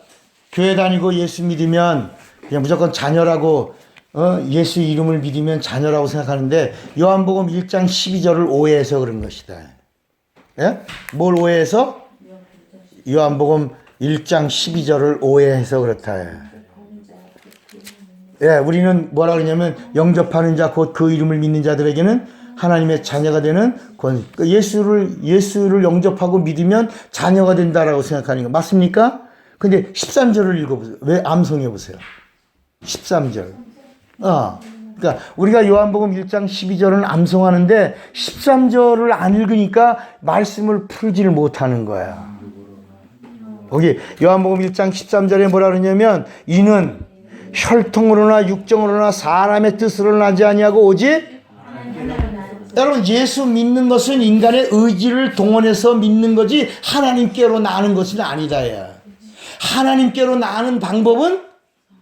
교회 다니고 예수 믿으면 그냥 무조건 자녀라고, 예수 이름을 믿으면 자녀라고 생각하는데 요한복음 1장 12절을 오해해서 그런 것이다. 예? 뭘 오해해서? 요한복음 1장 12절을 오해해서 그렇다. 예, 우리는 뭐라 그러냐면 영접하는 자, 곧 그 이름을 믿는 자들에게는 하나님의 자녀가 되는 권. 예수를 영접하고 믿으면 자녀가 된다라고 생각하는 거 맞습니까? 근데 13절을 읽어보세요. 왜 암송해 보세요. 13절. 그러니까 우리가 요한복음 1장 12절은 암송하는데 13절을 안 읽으니까 말씀을 풀지를 못하는 거야. 거기 요한복음 1장 13절에 뭐라 그러냐면 이는 혈통으로나 육정으로나 사람의 뜻으로 나지 아니하고 오직, 여러분, 예수 믿는 것은 인간의 의지를 동원해서 믿는 거지 하나님께로 나는 것은 아니다. 하나님께로 나는 방법은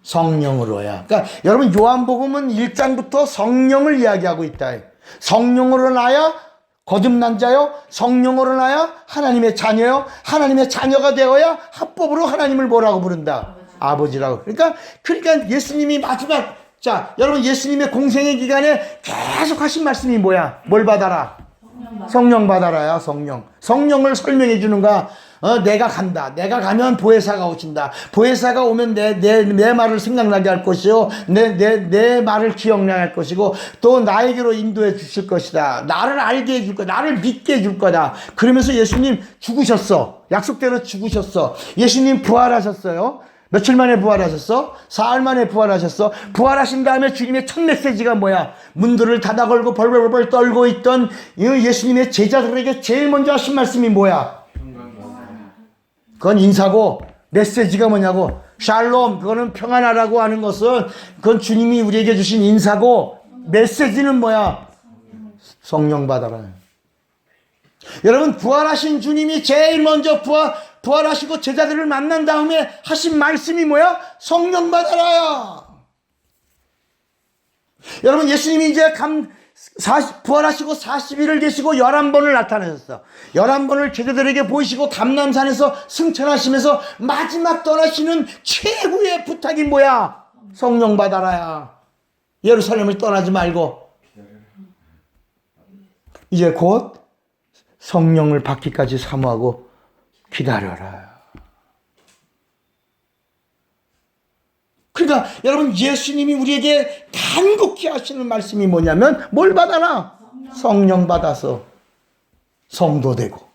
성령으로야. 그러니까 여러분, 요한복음은 1장부터 성령을 이야기하고 있다. 성령으로 나야 거듭난 자요, 성령으로 나야 하나님의 자녀요, 하나님의 자녀가 되어야 합법으로 하나님을 뭐라고 부른다? 아버지라고. 그러니까 예수님이 마지막, 자, 여러분, 예수님의 공생의 기간에 계속 하신 말씀이 뭐야? 뭘 받아라? 성령 받아라야. 성령을 설명해 주는 거야. 내가 간다. 내가 가면 보혜사가 오신다. 보혜사가 오면 내 말을 생각나게 할 것이요. 내 말을 기억나게 할 것이고, 또 나에게로 인도해 주실 것이다. 나를 알게 해줄 거다. 나를 믿게 해줄 거다. 그러면서 예수님 죽으셨어. 약속대로 죽으셨어. 예수님 부활하셨어요. 며칠 만에 부활하셨어? 사흘 만에 부활하셨어. 부활하신 다음에 주님의 첫 메시지가 뭐야? 문들을 닫아 걸고 벌벌벌 떨고 있던 예수님의 제자들에게 제일 먼저 하신 말씀이 뭐야? 그건 인사고, 메시지가 뭐냐고? 샬롬, 그거는 평안하라고 하는 것은 그건 주님이 우리에게 주신 인사고, 메시지는 뭐야? 성령 받아라. 여러분, 부활하신 주님이 제일 먼저 부활하시고 제자들을 만난 다음에 하신 말씀이 뭐야? 성령 받아라요. 여러분, 예수님이 이제 부활하시고 40일을 계시고 11번을 나타나셨어. 11번을 제자들에게 보이시고 감람산에서 승천하시면서 마지막 떠나시는 최후의 부탁이 뭐야? 성령 받아라야. 예루살렘을 떠나지 말고 이제 곧 성령을 받기까지 사모하고 기다려라. 그러니까 여러분, 예수님이 우리에게 간곡히 하시는 말씀이 뭐냐면 뭘 받아라? 성령 받아서 성도 되고,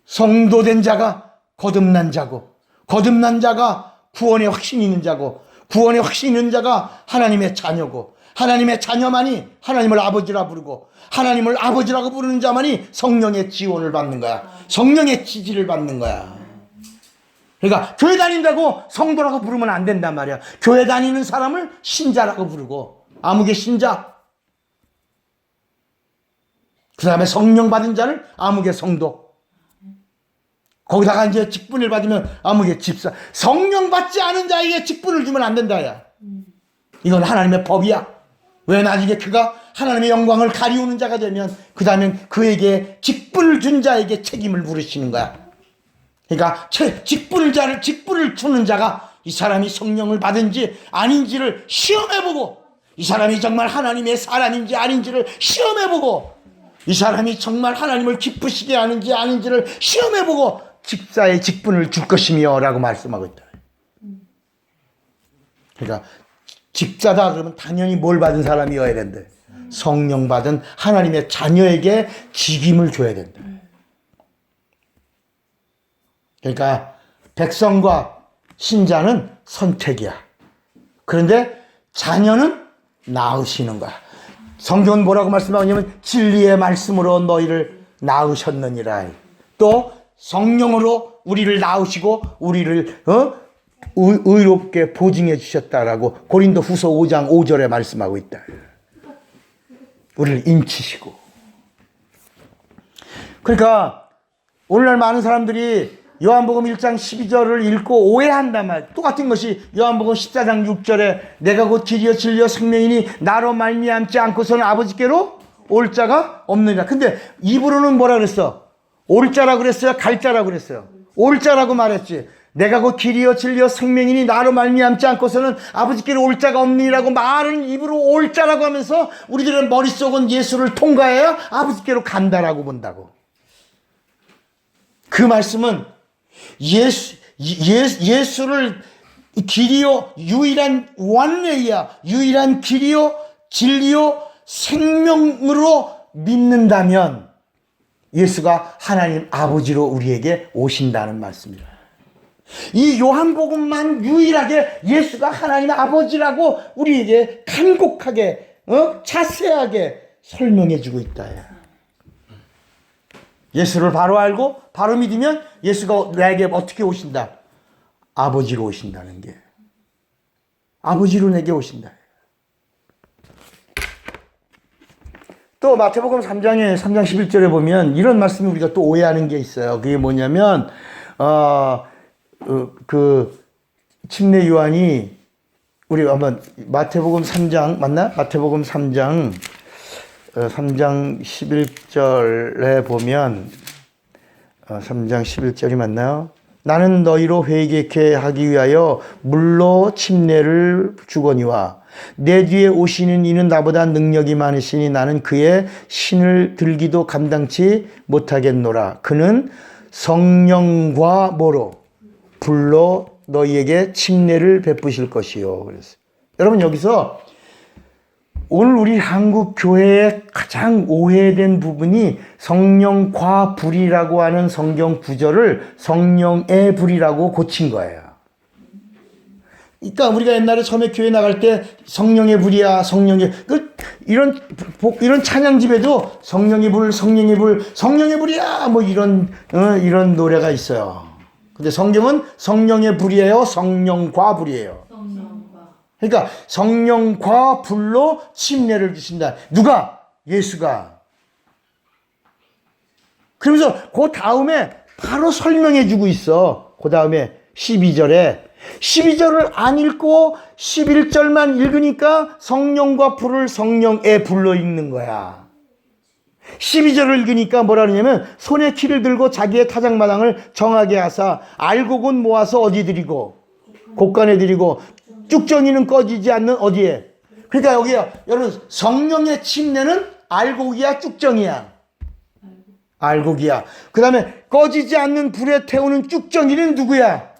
성도된 자가 거듭난 자고, 거듭난 자가 구원의 확신이 있는 자고, 구원의 확신이 있는 자가 하나님의 자녀고, 하나님의 자녀만이 하나님을 아버지라 부르고, 하나님을 아버지라고 부르는 자만이 성령의 지원을 받는 거야. 성령의 지지를 받는 거야. 그러니까 교회 다닌다고 성도라고 부르면 안 된단 말이야. 교회 다니는 사람을 신자라고 부르고, 아무개 신자, 그 다음에 성령 받은 자를 아무개 성도, 거기다가 이제 직분을 받으면 아무개 집사. 성령 받지 않은 자에게 직분을 주면 안 된다 야. 이건 하나님의 법이야. 왜? 나중에 그가 하나님의 영광을 가리우는 자가 되면 그 다음에 그에게 직분을 준 자에게 책임을 물으시는 거야. 그러니까 직분을 주는 자가 이 사람이 성령을 받은지 아닌지를 시험해보고, 이 사람이 정말 하나님의 사람인지 아닌지를 시험해보고, 이 사람이 정말 하나님을 기쁘시게 하는지 아닌지를 시험해보고 집사의 직분을 줄 것이며 라고 말씀하고 있다. 그러니까 집사다 그러면 당연히 뭘 받은 사람이어야 된대? 성령 받은 하나님의 자녀에게 직임을 줘야 된다. 그러니까 백성과 신자는 선택이야. 그런데 자녀는 낳으시는 거야. 성경은 뭐라고 말씀하냐면 진리의 말씀으로 너희를 낳으셨느니라. 또 성령으로 우리를 낳으시고 우리를 의롭게 보증해 주셨다라고 고린도 후서 5장 5절에 말씀하고 있다. 우리를 인치시고. 그러니까 오늘날 많은 사람들이 요한복음 1장 12절을 읽고 오해한단 말이야. 똑같은 것이 요한복음 14장 6절에 내가 곧 길이요 진리요 생명이니 나로 말미암지 않고서는 아버지께로 올 자가 없느니라. 근데 입으로는 뭐라 그랬어? 올 자라고 그랬어요? 갈 자라고 그랬어요? 올 자라고 말했지. 내가 곧 길이요 진리요 생명이니 나로 말미암지 않고서는 아버지께로 올 자가 없느니라고 말은 입으로 올 자라고 하면서 우리들의 머릿속은 예수를 통과해야 아버지께로 간다라고 본다고. 그 말씀은 예수를 길이요 유일한 원웨이야, 유일한 길이요 진리요 생명으로 믿는다면 예수가 하나님 아버지로 우리에게 오신다는 말씀이다. 이 요한복음만 유일하게 예수가 하나님 아버지라고 우리에게 간곡하게 자세하게 설명해 주고 있다. 예수를 바로 알고 바로 믿으면 예수가 내게 어떻게 오신다? 아버지로 오신다는 게. 아버지로 내게 오신다. 또 마태복음 3장 11절에 보면 이런 말씀이 우리가 또 오해하는 게 있어요. 그게 뭐냐면 그 침례 요한이 우리 한번 마태복음 3장 맞나? 마태복음 3장 11절에 보면 3장 11절이 맞나요? 나는 너희로 회개케 하기 위하여 물로 침례를 주거니와 내 뒤에 오시는 이는 나보다 능력이 많으시니 나는 그의 신을 들기도 감당치 못하겠노라. 그는 성령과 뭐로? 불로 너희에게 침례를 베푸실 것이요. 그랬어요. 여러분 여기서 오늘 우리 한국 교회의 가장 오해된 부분이 성령과 불이라고 하는 성경 구절을 성령의 불이라고 고친 거예요. 그러니까 우리가 옛날에 처음에 교회 나갈 때 성령의 불이야, 성령의 이런 찬양 집에도 성령의 불, 성령의 불, 성령의 불이야 뭐 이런 노래가 있어요. 근데 성경은 성령의 불이에요, 성령과 불이에요. 성령과. 그러니까 성령과 불로 침례를 주신다. 누가? 예수가. 그러면서 그 다음에 바로 설명해 주고 있어. 그 다음에 12절을 안 읽고 11절만 읽으니까 성령과 불을 성령의 불로 읽는 거야. 12절을 읽으니까 뭐라 그러냐면 손에 키를 들고 자기의 타작마당을 정하게 하사 알곡은 모아서 어디 드리고 곡간에 드리고 쭉정이는 꺼지지 않는 어디에. 그러니까 여기요 여러분 성령의 침례는 알곡이야 쭉정이야. 알곡이야. 그 다음에 꺼지지 않는 불에 태우는 쭉정이는 누구야?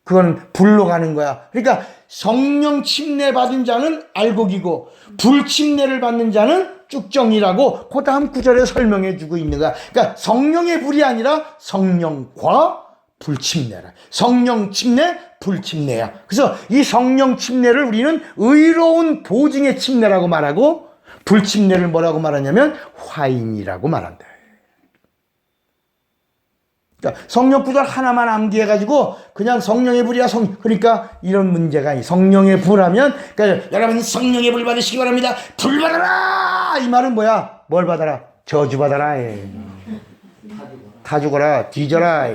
그건 불로 가는 거야. 그러니까 성령 침례 받은 자는 알곡이고 불 침례를 받는 자는 쭉정이라고 그 다음 구절에 설명해 주고 있는 거야. 그러니까 성령의 불이 아니라 성령과 불 침례라. 성령 침례, 불 침례야. 그래서 이 성령 침례를 우리는 의로운 보증의 침례라고 말하고 불 침례를 뭐라고 말하냐면 화인이라고 말한다. 그러니까 성령 구절 하나만 암기해가지고 그냥 성령의 불이야 그러니까 이런 문제가 성령의 불하면 그러니까 여러분 성령의 불 받으시기 바랍니다. 불 받아라 이 말은 뭐야? 뭘 받아라? 저주 받아라. 다 죽어라 뒤져라.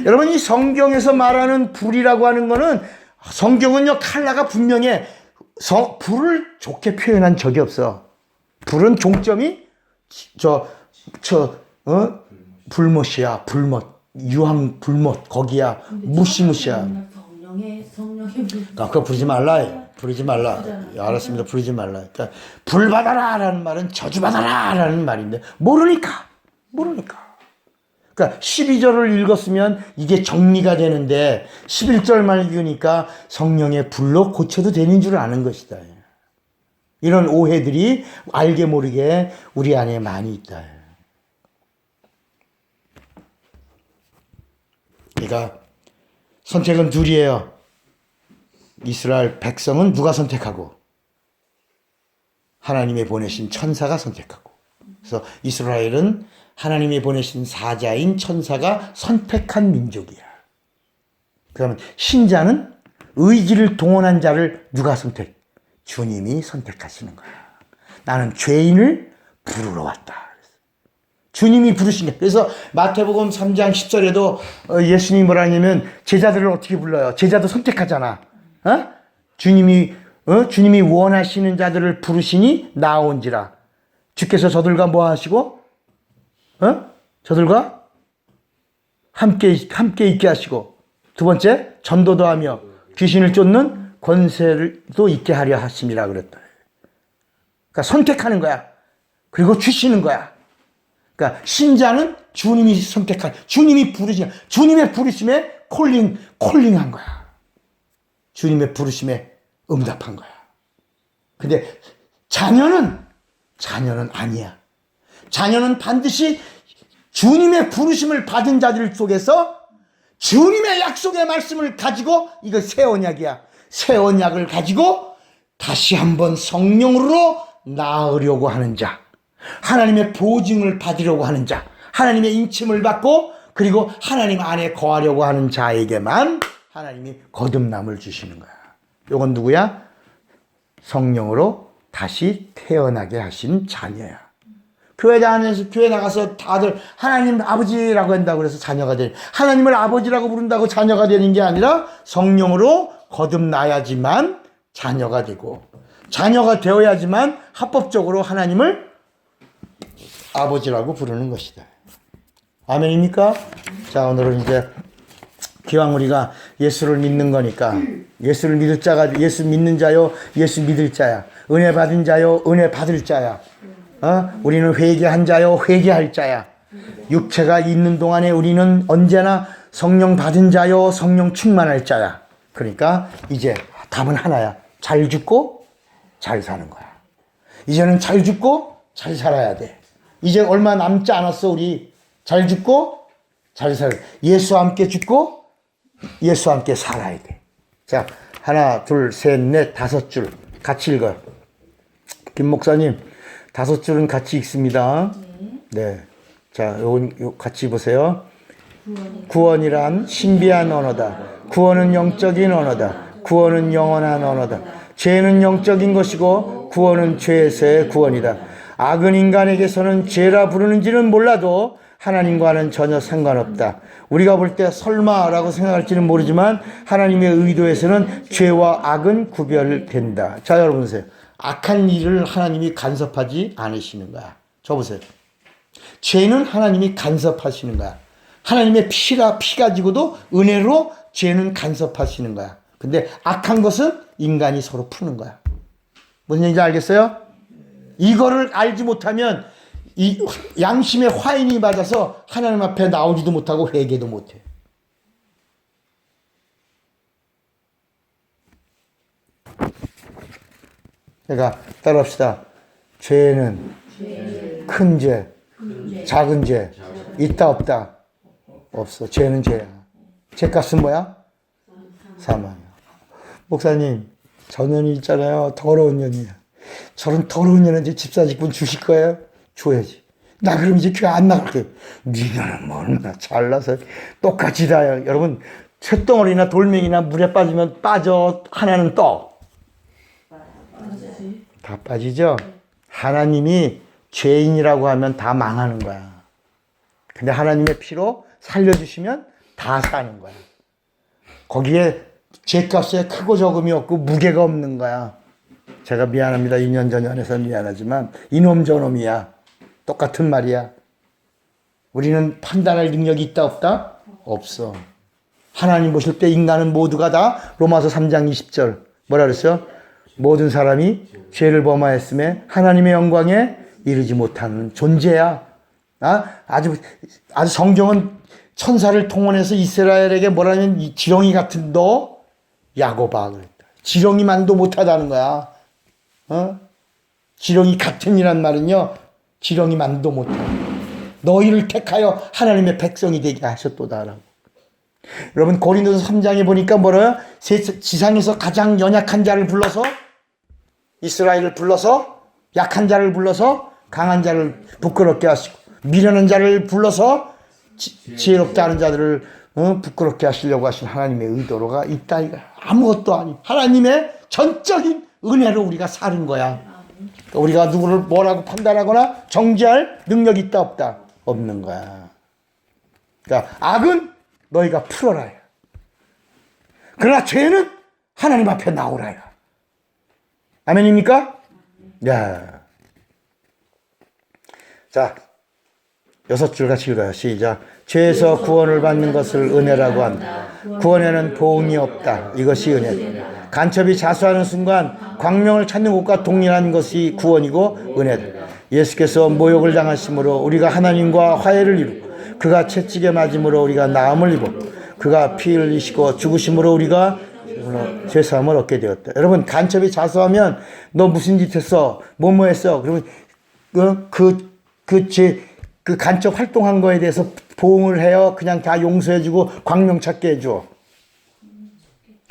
여러분 이 성경에서 말하는 불이라고 하는 거는 성경은요 칼라가 분명해. 불을 좋게 표현한 적이 없어. 불은 종점이 불못이야. 불못. 유황 불못. 거기야. 무시무시야. 성령의 불. 그거 부르지 말라. 부르지 말라. 알았습니다. 부르지 말라. 그러니까 불 받아라 라는 말은 저주 받아라 라는 말인데 모르니까. 그러니까 12절을 읽었으면 이게 정리가 되는데 11절만 읽으니까 성령의 불로 고쳐도 되는 줄 아는 것이다. 이런 오해들이 알게 모르게 우리 안에 많이 있다. 그러니까 선택은 둘이에요. 이스라엘 백성은 누가 선택하고 하나님이 보내신 천사가 선택하고. 그래서 이스라엘은 하나님이 보내신 사자인 천사가 선택한 민족이야. 그러면 신자는 의지를 동원한 자를 누가 선택? 주님이 선택하시는 거야. 나는 죄인을 부르러 왔다. 주님이 부르신 거야. 그래서 마태복음 3장 10절에도 예수님이 뭐라 하냐면 제자들을 어떻게 불러요? 제자도 선택하잖아. 주님이 원하시는 자들을 부르시니 나온지라. 주께서 저들과 뭐 하시고? 저들과 함께 있게 하시고. 두 번째, 전도도 하며 귀신을 쫓는 권세도 있게 하려 하심이라 그랬다. 그러니까 선택하는 거야. 그리고 주시는 거야. 그러니까 신자는 주님이 선택한, 주님이 부르신, 주님의 부르심에 콜링한 거야. 주님의 부르심에 응답한 거야. 근데 자녀는 아니야. 자녀는 반드시 주님의 부르심을 받은 자들 속에서 주님의 약속의 말씀을 가지고, 이거 새 언약이야. 새 언약을 가지고 다시 한번 성령으로 나으려고 하는 자, 하나님의 보증을 받으려고 하는 자, 하나님의 인침을 받고 그리고 하나님 안에 거하려고 하는 자에게만 하나님이 거듭남을 주시는 거야. 이건 누구야? 성령으로 다시 태어나게 하신 자녀야. 교회 나가서 다들 하나님 아버지라고 한다고 그래서 자녀가 되는, 하나님을 아버지라고 부른다고 자녀가 되는 게 아니라 성령으로 거듭나야지만 자녀가 되고, 자녀가 되어야지만 합법적으로 하나님을 아버지라고 부르는 것이다. 아멘입니까? 자, 오늘은 이제 기왕 우리가 예수를 믿는 거니까 예수를 믿을 자가 예수 믿는 자요 예수 믿을 자야. 은혜 받은 자요 은혜 받을 자야. 우리는 회개한 자요 회개할 자야. 육체가 있는 동안에 우리는 언제나 성령 받은 자요 성령 충만할 자야. 그러니까 이제 답은 하나야. 잘 죽고 잘 사는 거야. 이제는 잘 죽고 잘 살아야 돼. 이제 얼마 남지 않았어. 우리 잘 죽고 잘 살아. 예수와 함께 죽고 예수와 함께 살아야 돼. 자, 하나, 둘, 셋, 넷, 5줄 같이 읽어요. 김 목사님 5줄은 같이 읽습니다. 네. 자, 요건 같이 보세요. 구원이란 신비한 언어다. 구원은 영적인 언어다. 구원은 영원한 언어다. 죄는 영적인 것이고 구원은 죄에서의 구원이다. 악은 인간에게서는 죄라 부르는지는 몰라도 하나님과는 전혀 상관없다. 우리가 볼 때 설마라고 생각할지는 모르지만 하나님의 의도에서는 죄와 악은 구별된다. 자, 여러분 보세요. 악한 일을 하나님이 간섭하지 않으시는 거야. 저 보세요. 죄는 하나님이 간섭하시는 거야. 하나님의 피 가지고도 은혜로 죄는 간섭하시는 거야. 근데 악한 것은 인간이 서로 푸는 거야. 무슨 얘기인지 알겠어요? 이거를 알지 못하면 이 양심의 화인이 맞아서 하나님 앞에 나오지도 못하고 회개도 못해. 그러니까 따라합시다. 죄는 큰 죄, 작은 죄, 있다 없다? 없어. 죄는 죄야. 죄값은 뭐야? 사망이야. 목사님, 저 년이 있잖아요. 더러운 년이야. 저런 더러운 년한테 집사직분 주실 거예요? 줘야지. 나 그럼 이제 교회 안 나갈게. 니는 뭐 얼마나 잘나서 똑같이 다요. 여러분, 쇳덩어리나 돌멩이나 물에 빠지면 빠져. 하나는 떠. 다 빠지죠? 하나님이 죄인이라고 하면 다 망하는 거야. 근데 하나님의 피로 살려주시면 다 사는 거야. 거기에 죄값에 크고 적음이 없고 무게가 없는 거야. 제가 미안합니다. 2년 전연해서 미안하지만 이놈 저놈이야. 똑같은 말이야. 우리는 판단할 능력이 있다 없다? 없어. 하나님 보실 때 인간은 모두가 다 로마서 3장 20절 뭐라 그랬어요? 모든 사람이 죄를 범하였음에 하나님의 영광에 이르지 못하는 존재야. 아주 성경은 천사를 통원해서 이스라엘에게 뭐라면 이 지렁이 같은 너 야고바 그랬다. 지렁이만도 못하다는 거야. 지렁이 같은이란 말은요. 지렁이만도 못하다. 너희를 택하여 하나님의 백성이 되게 하셨도다라고. 여러분 고린도서 3장에 보니까 뭐래요? 지상에서 가장 연약한 자를 불러서 이스라엘을 불러서 약한 자를 불러서 강한 자를 부끄럽게 하시고 미련한 자를 불러서 지혜롭게 하는 자들을 부끄럽게 하시려고 하신 하나님의 의도가 있다 이거. 아무것도 아니. 하나님의 전적인 은혜로 우리가 사는 거야. 우리가 누구를 뭐라고 판단하거나 정죄할 능력이 있다 없다? 없는 거야. 그러니까 악은 너희가 풀어라. 그러나 죄는 하나님 앞에 나오라. 아멘입니까? 야. 자, 6줄 같이 읽어요. 시작. 죄에서 구원을 받는 것을 은혜라고 한다. 구원에는 보응이 없다. 이것이 은혜. 간첩이 자수하는 순간 광명을 찾는 것과 동일한 것이 구원이고 은혜다. 예수께서 모욕을 당하심으로 우리가 하나님과 화해를 이루고 그가 채찍에 맞음으로 우리가 나음을 입었고 그가 피 흘리시고 죽으심으로 우리가 죄사함을 얻게 되었다. 여러분 간첩이 자수하면 너 무슨 짓 했어? 뭐뭐 했어? 그러면 그 간첩 활동한 거에 대해서 보응을 해요? 그냥 다 용서해주고 광명 찾게 해줘?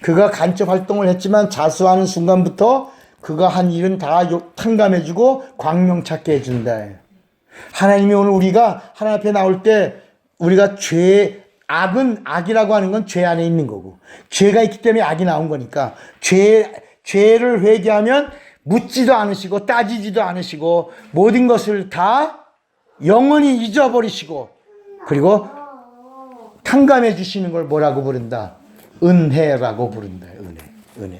그가 간첩 활동을 했지만 자수하는 순간부터 그가 한 일은 다 탕감해주고 광명 찾게 해준다. 하나님이 오늘 우리가 하나님 앞에 나올 때 우리가 악은 악이라고 하는 건 죄 안에 있는 거고 죄가 있기 때문에 악이 나온 거니까 죄를 회개하면 묻지도 않으시고 따지지도 않으시고 모든 것을 다 영원히 잊어버리시고 그리고 탕감해 주시는 걸 뭐라고 부른다? 은혜라고 부른다. 은혜.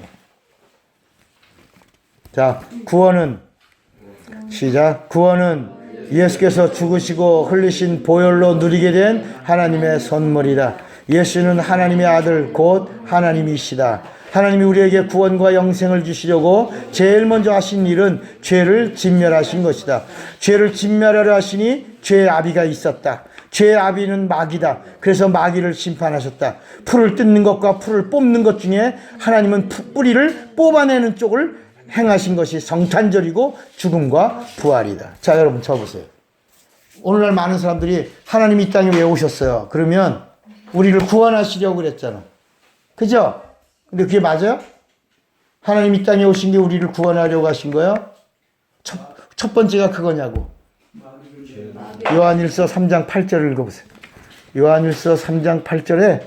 자, 구원은 시작. 구원은 예수께서 죽으시고 흘리신 보혈로 누리게 된 하나님의 선물이다. 예수는 하나님의 아들 곧 하나님이시다. 하나님이 우리에게 구원과 영생을 주시려고 제일 먼저 하신 일은 죄를 진멸하신 것이다. 죄를 진멸하려 하시니 죄의 아비가 있었다. 죄의 아비는 마귀다. 그래서 마귀를 심판하셨다. 풀을 뜯는 것과 풀을 뽑는 것 중에 하나님은 뿌리를 뽑아내는 쪽을 행하신 것이 성탄절이고 죽음과 부활이다. 자, 여러분 쳐보세요. 오늘날 많은 사람들이 하나님 이 땅에 왜 오셨어요? 그러면 우리를 구원하시려고 그랬잖아. 그죠? 근데 그게 맞아요? 하나님 이 땅에 오신 게 우리를 구원하려고 하신 거예요? 첫 번째가 그거냐고. 요한일서 3장 8절을 읽어보세요. 요한일서 3장 8절에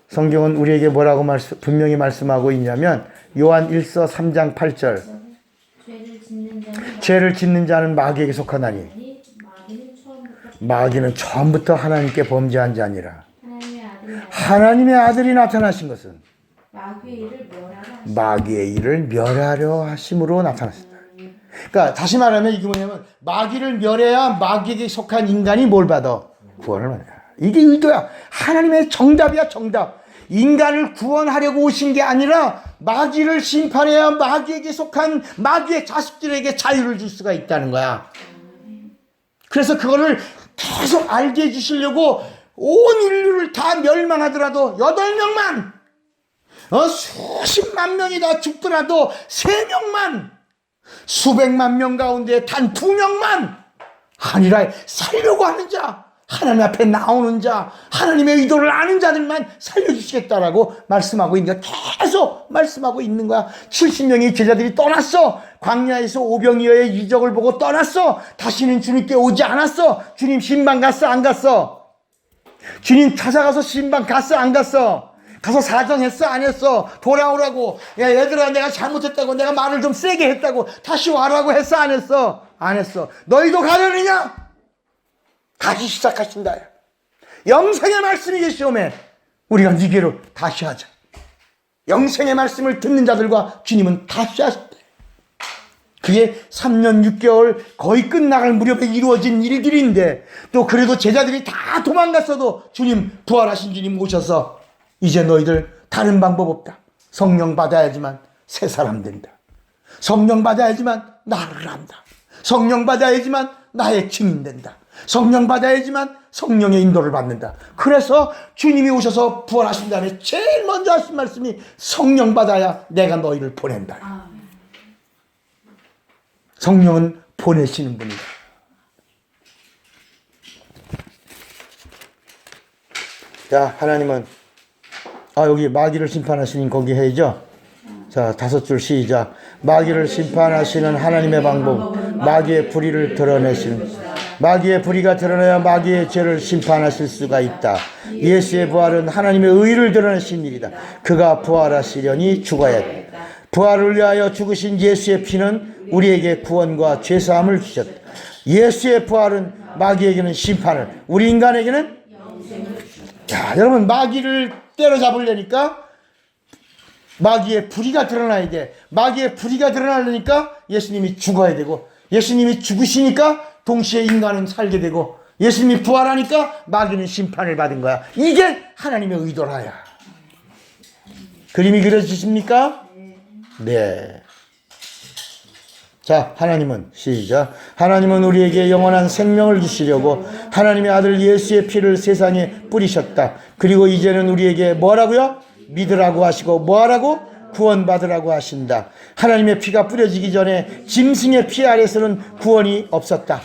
성경은 우리에게 뭐라고 분명히 말씀하고 있냐면 요한일서 3장 8절 죄를 짓는 자는 마귀에게 속하나니 마귀는 처음부터 하나님께 범죄한 자니라. 하나님의 아들이 나타나신 것은 마귀의 일을 멸하려 하심으로 나타났습니다. 그러니까 다시 말하면 이게 뭐냐면 마귀를 멸해야 마귀에게 속한 인간이 뭘 받아? 구원을 받아. 이게 의도야. 하나님의 정답이야, 정답. 인간을 구원하려고 오신 게 아니라 마귀를 심판해야 마귀에게 속한 마귀의 자식들에게 자유를 줄 수가 있다는 거야. 그래서 그거를 계속 알게 해주시려고 온 인류를 다 멸망하더라도 8명만 수십만 명이 다 죽더라도 3명만 수백만 명 가운데 단 2명만 하늘에 살려고 하는 자, 하나님 앞에 나오는 자, 하나님의 의도를 아는 자들만 살려주시겠다라고 말씀하고 있는 거야. 계속 말씀하고 있는 거야. 70명의 제자들이 떠났어. 광야에서 오병이어의 이적을 보고 떠났어. 다시는 주님께 오지 않았어. 주님 신방 갔어, 안 갔어? 주님 찾아가서 신방 갔어, 안 갔어? 가서 사정했어, 안 했어? 돌아오라고. 야, 얘들아, 내가 잘못했다고, 내가 말을 좀 세게 했다고, 다시 와라고 했어, 안 했어? 안 했어. 너희도 가려느냐? 다시 시작하신다. 영생의 말씀이 계시오매 우리가 니게로 다시 하자. 영생의 말씀을 듣는 자들과 주님은 다시 하셨다. 그게 3년 6개월 거의 끝나갈 무렵에 이루어진 일들인데 또 그래도 제자들이 다 도망갔어도 주님, 부활하신 주님 오셔서 이제 너희들 다른 방법 없다. 성령 받아야지만 새 사람 된다. 성령 받아야지만 나를 안다. 성령 받아야지만 나의 증인 된다. 성령 받아야지만 성령의 인도를 받는다. 그래서 주님이 오셔서 부활하신 다음에 제일 먼저 하신 말씀이 성령 받아야 내가 너희를 보낸다. 성령은 보내시는 분이다. 자, 하나님은 여기 마귀를 심판하시는 거기 해야죠. 자, 5줄 시작. 마귀를 심판하시는 하나님의 방법, 마귀의 불의를 드러내시는, 마귀의 불의가 드러나야 마귀의 죄를 심판하실 수가 있다. 예수의 부활은 하나님의 의를 드러내신 일이다. 그가 부활하시려니 죽어야 돼. 부활을 위하여 죽으신 예수의 피는 우리에게 구원과 죄사함을 주셨다. 예수의 부활은 마귀에게는 심판을, 우리 인간에게는 자, 여러분, 마귀를 때려잡으려니까 마귀의 불의가 드러나야 돼. 마귀의 불의가 드러나려니까 예수님이 죽어야 되고, 예수님이 죽으시니까 동시에 인간은 살게 되고, 예수님이 부활하니까 마귀는 심판을 받은 거야. 이게 하나님의 의도라야. 그림이 그려지십니까? 네. 자, 하나님은 시작. 하나님은 우리에게 영원한 생명을 주시려고 하나님의 아들 예수의 피를 세상에 뿌리셨다. 그리고 이제는 우리에게 뭐라고요? 믿으라고 하시고 뭐하라고? 구원받으라고 하신다. 하나님의 피가 뿌려지기 전에 짐승의 피 아래서는 구원이 없었다.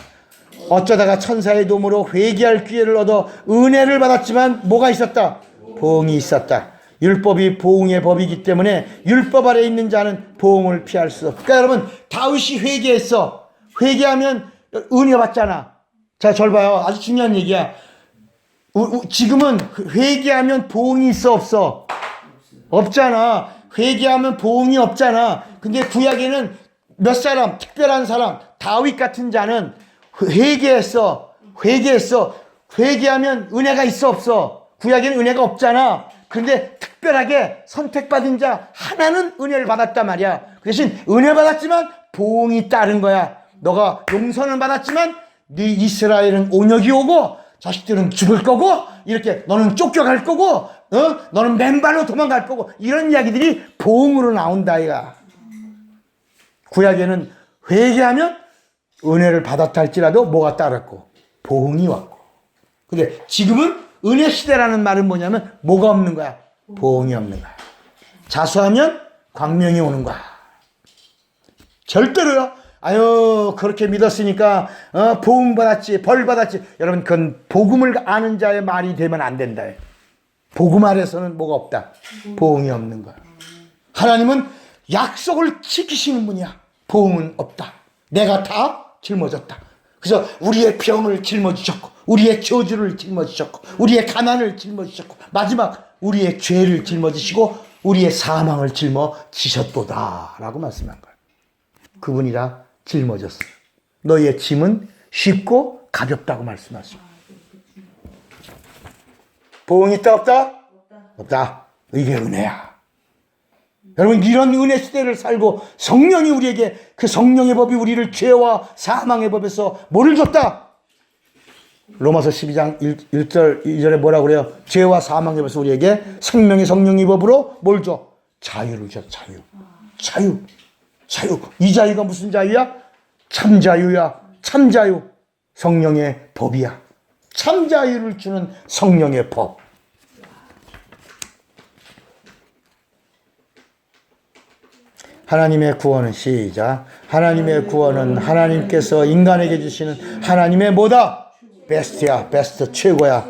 어쩌다가 천사의 도움으로 회개할 기회를 얻어 은혜를 받았지만 뭐가 있었다? 보응이 있었다. 율법이 보응의 법이기 때문에 율법 아래 있는 자는 보응을 피할 수 없다. 그러니까 여러분, 다윗이 회개했어. 회개하면 은혜 받잖아. 자, 절 봐요. 아주 중요한 얘기야. 지금은 회개하면 보응이 있어, 없어? 없잖아. 회개하면 보응이 없잖아. 근데 구약에는 몇 사람, 특별한 사람, 다윗 같은 자는 회개했어. 회개하면 은혜가 있어, 없어? 구약에는 은혜가 없잖아. 그런데 특별하게 선택받은 자 하나는 은혜를 받았단 말이야. 그 대신 은혜 받았지만 보응이 따른 거야. 너가 용서는 받았지만 네 이스라엘은 온역이 오고 자식들은 죽을 거고 이렇게 너는 쫓겨갈 거고 너는 맨발로 도망갈 거고 이런 이야기들이 보응으로 나온다 이가. 구약에는 회개하면 은혜를 받았다 할지라도 뭐가 따랐고 보응이 왔고. 근데 지금은 은혜 시대라는 말은 뭐냐면 뭐가 없는 거야? 보응이 없는 거야. 자수하면 광명이 오는 거야. 절대로요. 아유 그렇게 믿었으니까 보응 받았지 벌 받았지. 여러분 그건 복음을 아는 자의 말이 되면 안 된다. 복음 아래서는 뭐가 없다. 보응이 없는 거야. 하나님은 약속을 지키시는 분이야. 보응은 없다. 내가 다 짊어졌다. 그래서 우리의 병을 짊어지셨고 우리의 저주를 짊어지셨고 우리의 가난을 짊어지셨고 마지막 우리의 죄를 짊어지시고 우리의 사망을 짊어지셨도다 라고 말씀한 거예요. 그분이라 짊어졌어요. 너희의 짐은 쉽고 가볍다고 말씀하시고. 보응이 있다 없다? 없다. 이게 은혜야. 여러분 이런 은혜 시대를 살고 성령이 우리에게 그 성령의 법이 우리를 죄와 사망의 법에서 뭐를 줬다? 로마서 12장 1절 2절에 뭐라고 그래요? 죄와 사망의 법에서 우리에게 생명의 성령의 법으로 뭘 줘? 자유를 줘. 자유. 이 자유가 무슨 자유야? 참 자유야. 참 자유. 성령의 법이야. 참 자유를 주는 성령의 법. 하나님의 구원은 시작. 하나님의 구원은 하나님께서 인간에게 주시는 하나님의 뭐다? 베스트야. 베스트 최고야.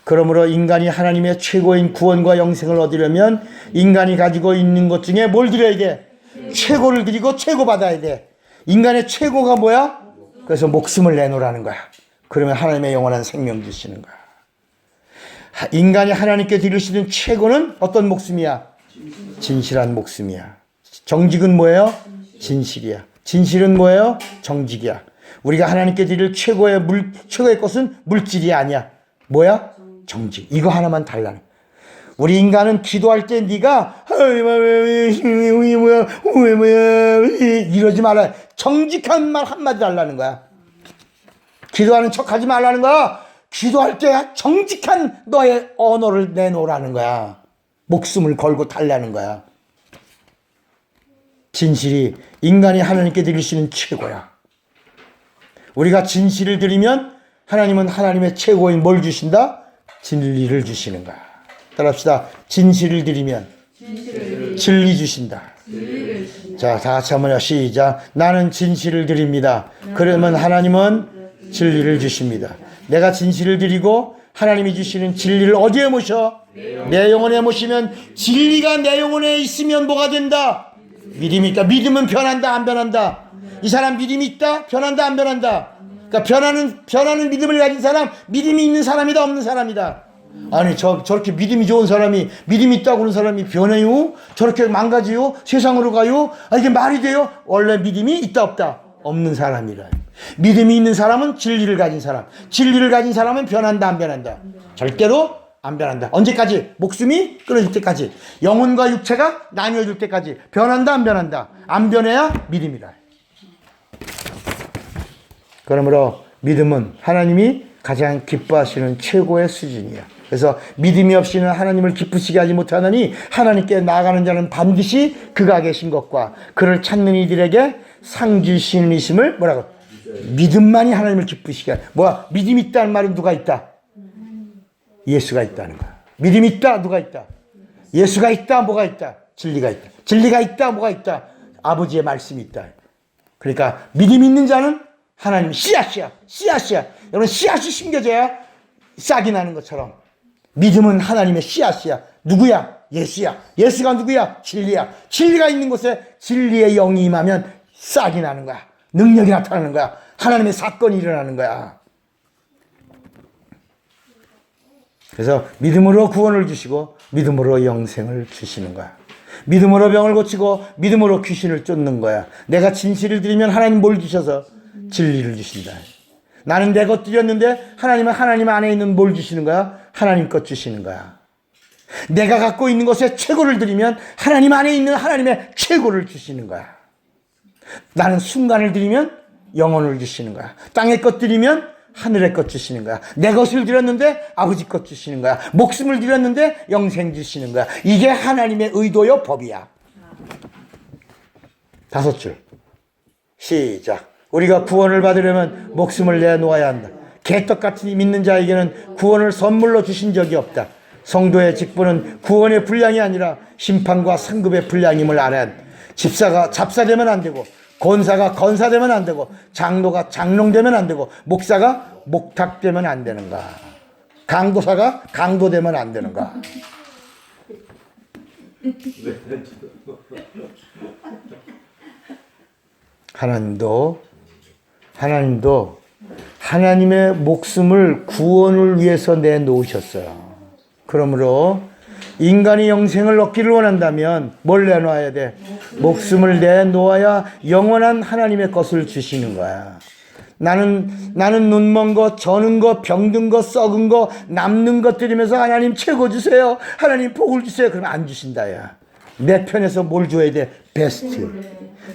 그러므로 인간이 하나님의 최고인 구원과 영생을 얻으려면 인간이 가지고 있는 것 중에 뭘 드려야 돼? 최고를 드리고 최고 받아야 돼. 인간의 최고가 뭐야? 그래서 목숨을 내놓으라는 거야. 그러면 하나님의 영원한 생명 주시는 거야. 인간이 하나님께 드릴 수 있는 최고는 어떤 목숨이야? 진실한 목숨이야. 정직은 뭐예요? 진실이야. 진실은 뭐예요? 정직이야. 우리가 하나님께 드릴 최고의 것은 물질이 아니야. 뭐야? 정직. 이거 하나만 달라는. 우리 인간은 기도할 때 네가 이러지 말아요. 정직한 말 한마디 달라는 거야. 기도하는 척 하지 말라는 거야. 기도할 때 정직한 너의 언어를 내놓으라는 거야. 목숨을 걸고 달라는 거야. 진실이 인간이 하나님께 드릴 수 있는 최고야. 우리가 진실을 드리면 하나님은 하나님의 최고인 뭘 주신다? 진리를 주시는 거야. 따라합시다. 진실을 드리면 진리 주신다. 자, 다 같이 한번 시작. 나는 진실을 드립니다. 그러면 하나님은 진리를 주십니다. 내가 진실을 드리고 하나님이 주시는 진리를 어디에 모셔? 내 영혼에 모시면 진리가 내 영혼에 있으면 뭐가 된다? 믿음이 있다. 믿음은 변한다 안 변한다? 이 사람 믿음이 있다? 변한다 안 변한다? 그러니까 변하는 믿음을 가진 사람, 믿음이 있는 사람이다 없는 사람이다? 아니 저렇게 믿음이 좋은 사람이 믿음이 있다고 그러는 사람이 변해요? 저렇게 망가져요? 세상으로 가요? 이게 말이 돼요? 원래 믿음이 있다 없다? 없는 사람이라. 믿음이 있는 사람은 진리를 가진 사람. 진리를 가진 사람은 변한다 안 변한다? 절대로 안 변한다. 언제까지? 목숨이 끊어질 때까지. 영혼과 육체가 나뉘어질 때까지. 변한다 안 변한다? 안 변해야 믿음이라. 그러므로 믿음은 하나님이 가장 기뻐하시는 최고의 수준이야. 그래서 믿음이 없이는 하나님을 기쁘시게 하지 못하느니 하나님께 나아가는 자는 반드시 그가 계신 것과 그를 찾는 이들에게 상 주시는 이심을 뭐라고? 믿음만이 하나님을 기쁘시게 하는. 뭐야? 믿음이 있다는 말은 누가 있다? 예수가 있다는 거야. 믿음이 있다. 누가 있다? 예수가 있다. 뭐가 있다? 진리가 있다. 진리가 있다. 뭐가 있다? 아버지의 말씀이 있다. 그러니까 믿음 있는 자는 하나님 씨앗이야. 여러분 씨앗이 심겨져야 싹이 나는 것처럼 믿음은 하나님의 씨앗이야. 누구야? 예수야. 예수가 누구야? 진리야. 진리가 있는 곳에 진리의 영이 임하면 싹이 나는 거야. 능력이 나타나는 거야. 하나님의 사건이 일어나는 거야. 그래서 믿음으로 구원을 주시고 믿음으로 영생을 주시는 거야. 믿음으로 병을 고치고 믿음으로 귀신을 쫓는 거야. 내가 진실을 드리면 하나님 뭘 주셔서? 진리를 주신다. 나는 내 것 드렸는데 하나님은 하나님 안에 있는 뭘 주시는 거야? 하나님 것 주시는 거야. 내가 갖고 있는 것에 최고를 드리면 하나님 안에 있는 하나님의 최고를 주시는 거야. 나는 순간을 드리면 영혼을 주시는 거야. 땅의 것 드리면 하늘의 것 주시는 거야. 내 것을 드렸는데 아버지 것 주시는 거야. 목숨을 드렸는데 영생 주시는 거야. 이게 하나님의 의도요 법이야. 5줄. 시작. 우리가 구원을 받으려면 목숨을 내놓아야 한다. 개떡같이 믿는 자에게는 구원을 선물로 주신 적이 없다. 성도의 직분은 구원의 분량이 아니라 심판과 상급의 분량임을 알아야 한다. 집사가 잡사되면 안 되고, 권사가 건사되면 안 되고, 장로가 장롱되면 안 되고, 목사가 목탁되면 안 되는가, 강도사가 강도되면 안 되는가. 하나님도 하나님의 목숨을 구원을 위해서 내놓으셨어요. 그러므로 인간이 영생을 얻기를 원한다면 뭘 내놓아야 돼? 목숨을 내놓아야 영원한 하나님의 것을 주시는 거야. 나는 눈먼 것, 저는 것, 병든 것, 썩은 것, 남는 것 드리면서 하나님 최고 주세요, 하나님 복을 주세요, 그러면 안 주신다. 야, 내 편에서 뭘 줘야 돼? 베스트.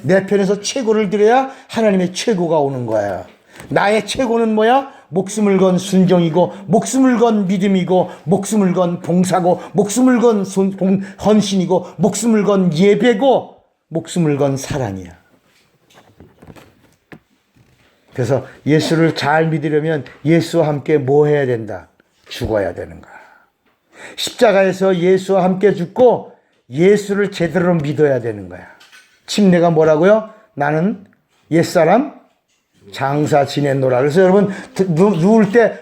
내 편에서 최고를 드려야 하나님의 최고가 오는 거야. 나의 최고는 뭐야? 목숨을 건 순종이고, 목숨을 건 믿음이고, 목숨을 건 봉사고, 목숨을 건 헌신이고, 목숨을 건 예배고, 목숨을 건 사랑이야. 그래서 예수를 잘 믿으려면 예수와 함께 뭐 해야 된다? 죽어야 되는 거야. 십자가에서 예수와 함께 죽고 예수를 제대로 믿어야 되는 거야. 침례가 뭐라고요? 나는 옛사람 장사 지내노라. 그래서 여러분 누울 때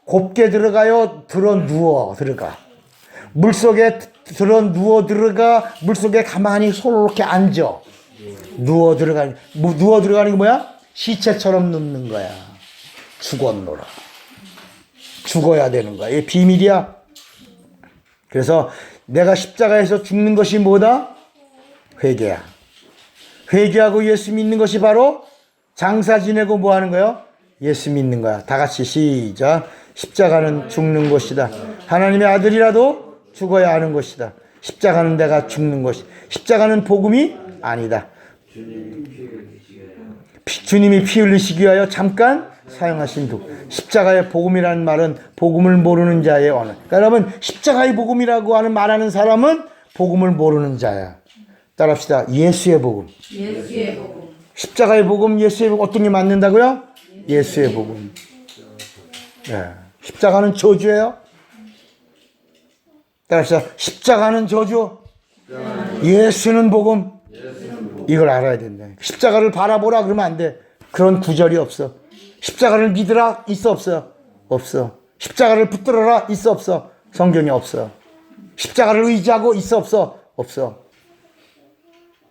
곱게 들어가요? 들어가. 물속에 누워 들어가. 물속에 가만히 손을 이렇게 앉아. 누워 들어가는 게 뭐야? 시체처럼 눕는 거야. 죽었노라. 죽어야 되는 거야. 이게 비밀이야. 그래서 내가 십자가에서 죽는 것이 뭐다? 회개야. 회개하고 예수 믿는 것이 바로 장사 지내고 뭐 하는 거예요? 예수 믿는 거야. 다 같이 시작. 십자가는 죽는 것이다. 하나님의 아들이라도 죽어야 하는 것이다. 십자가는 내가 죽는 것이. 십자가는 복음이 아니다. 주님이 피 흘리시기 위하여 잠깐 사용하신 두. 십자가의 복음이라는 말은 복음을 모르는 자의 언어. 그러니까 여러분, 십자가의 복음이라고 하는 말하는 사람은 복음을 모르는 자야. 따라합시다. 예수의 복음. 예수의 복음. 십자가의 복음, 예수의 복음, 어떤 게 맞는다고요? 예수의 복음. 네. 십자가는 저주예요. 따라합시다. 십자가는 저주, 예수는 복음. 이걸 알아야 된다. 십자가를 바라보라 그러면 안 돼. 그런 구절이 없어. 십자가를 믿으라 있어 없어? 없어. 십자가를 붙들어라 있어 없어? 성경에 없어. 십자가를 의지하고 있어 없어? 없어.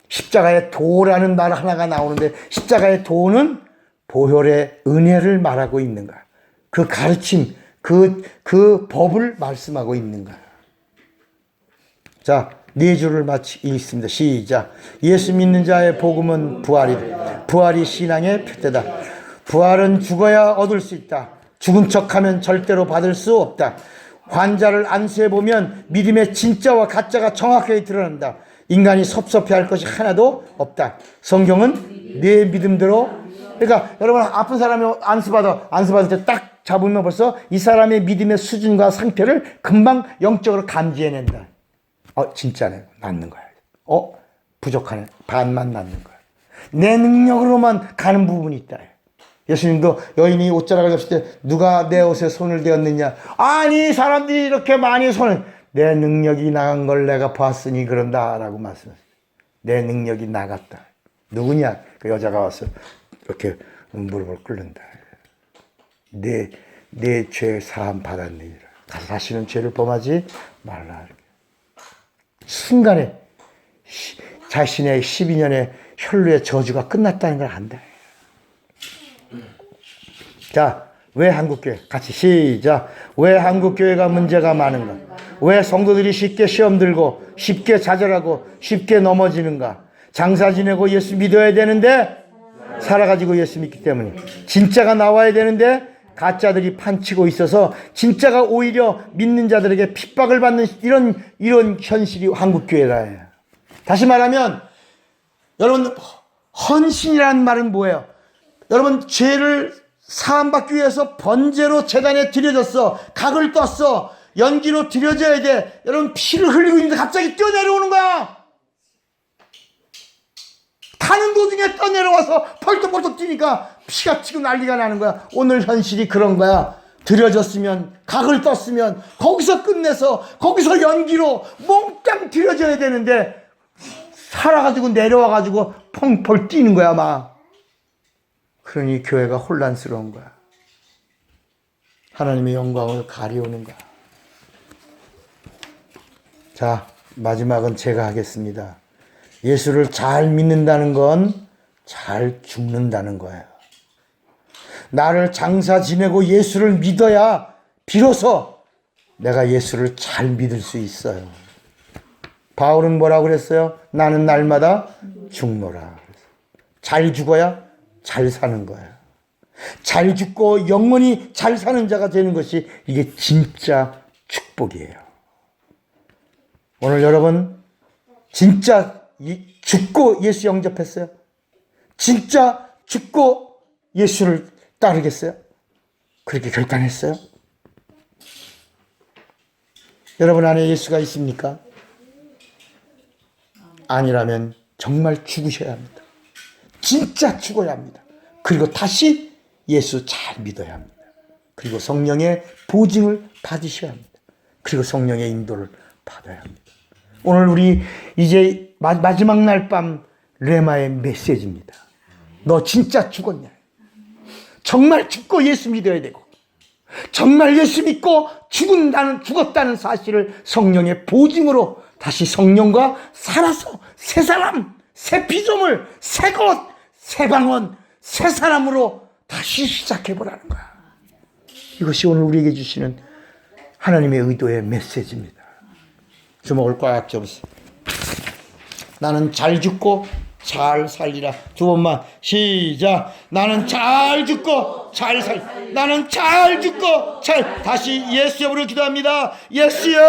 십자가의 도라는 말 하나가 나오는데, 십자가의 도는 보혈의 은혜를 말하고 있는 거야. 그 가르침, 그 법을 말씀하고 있는 거야. 자, 4줄을 마치 읽습니다. 시작. 예수 믿는 자의 복음은 부활이다. 부활이 신앙의 표대다. 부활은 죽어야 얻을 수 있다. 죽은 척하면 절대로 받을 수 없다. 환자를 안수해 보면 믿음의 진짜와 가짜가 정확하게 드러난다. 인간이 섭섭해할 것이 하나도 없다. 성경은 내 믿음대로. 그러니까 여러분, 아픈 사람이 안수받을 때 딱 잡으면 벌써 이 사람의 믿음의 수준과 상태를 금방 영적으로 감지해낸다. 진짜네. 낫는 거야. 부족하네. 반만 낫는 거야. 내 능력으로만 가는 부분이 있다. 예수님도 여인이 옷자락을 잡을 때 누가 내 옷에 손을 대었느냐? 아니, 사람들이 이렇게 많이 내 능력이 나간 걸 내가 봤으니 그런다라고 말씀하셨어요. 내 능력이 나갔다. 누구냐? 그 여자가 와서 이렇게 무릎을 꿇는다. 내 죄 사함 받았느니라. 다시는 죄를 범하지 말라. 순간에 자신의 12년의 혈루의 저주가 끝났다는 걸 안다. 자, 왜 한국교회? 같이 시작. 왜 한국교회가 문제가 많은가? 왜 성도들이 쉽게 시험 들고 쉽게 좌절하고 쉽게 넘어지는가? 장사 지내고 예수 믿어야 되는데 살아가지고 예수 믿기 때문에. 진짜가 나와야 되는데 가짜들이 판치고 있어서 진짜가 오히려 믿는 자들에게 핍박을 받는 이런 현실이 한국교회라. 다시 말하면 여러분, 헌신이라는 말은 뭐예요? 여러분, 죄를 사함받기 위해서 번제로 제단에 드려졌어. 각을 떴어. 연기로 드려져야 돼. 여러분, 피를 흘리고 있는데 갑자기 뛰어내려오는 거야. 타는 도중에 떠내려와서 펄떡펄떡 뛰니까 피가 튀고 난리가 나는 거야. 오늘 현실이 그런 거야. 드려졌으면, 각을 떴으면 거기서 끝내서 거기서 연기로 몽땅 드려져야 되는데 살아가지고 내려와가지고 펑펄 뛰는 거야 막. 그러니 교회가 혼란스러운 거야. 하나님의 영광을 가리우는 거야. 자, 마지막은 제가 하겠습니다. 예수를 잘 믿는다는 건 잘 죽는다는 거예요. 나를 장사 지내고 예수를 믿어야 비로소 내가 예수를 잘 믿을 수 있어요. 바울은 뭐라고 그랬어요? 나는 날마다 죽노라. 잘 죽어야 잘 사는 거예요. 잘 죽고 영원히 잘 사는 자가 되는 것이 이게 진짜 축복이에요. 오늘 여러분 진짜 죽고 예수 영접했어요? 진짜 죽고 예수를 따르겠어요? 그렇게 결단했어요? 여러분 안에 예수가 있습니까? 아니라면 정말 죽으셔야 합니다. 진짜 죽어야 합니다. 그리고 다시 예수 잘 믿어야 합니다. 그리고 성령의 보증을 받으셔야 합니다. 그리고 성령의 인도를 받아야 합니다. 오늘 우리 이제 마지막 날 밤 레마의 메시지입니다. 너 진짜 죽었냐? 정말 죽고 예수 믿어야 되고 정말 예수 믿고 죽었다는 사실을 성령의 보증으로 다시 성령과 살아서 새 사람, 새 피조물, 새 것, 새 방언, 새 사람으로 다시 시작해보라는 거야. 이것이 오늘 우리에게 주시는 하나님의 의도의 메시지입니다. 주먹을 꽉 잡으세요. 나는 잘 죽고 잘 살리라. 두 번만 시작. 나는 잘 죽고 잘 나는 잘 죽고 다시 예수 이름으로 기도합니다. 예수여.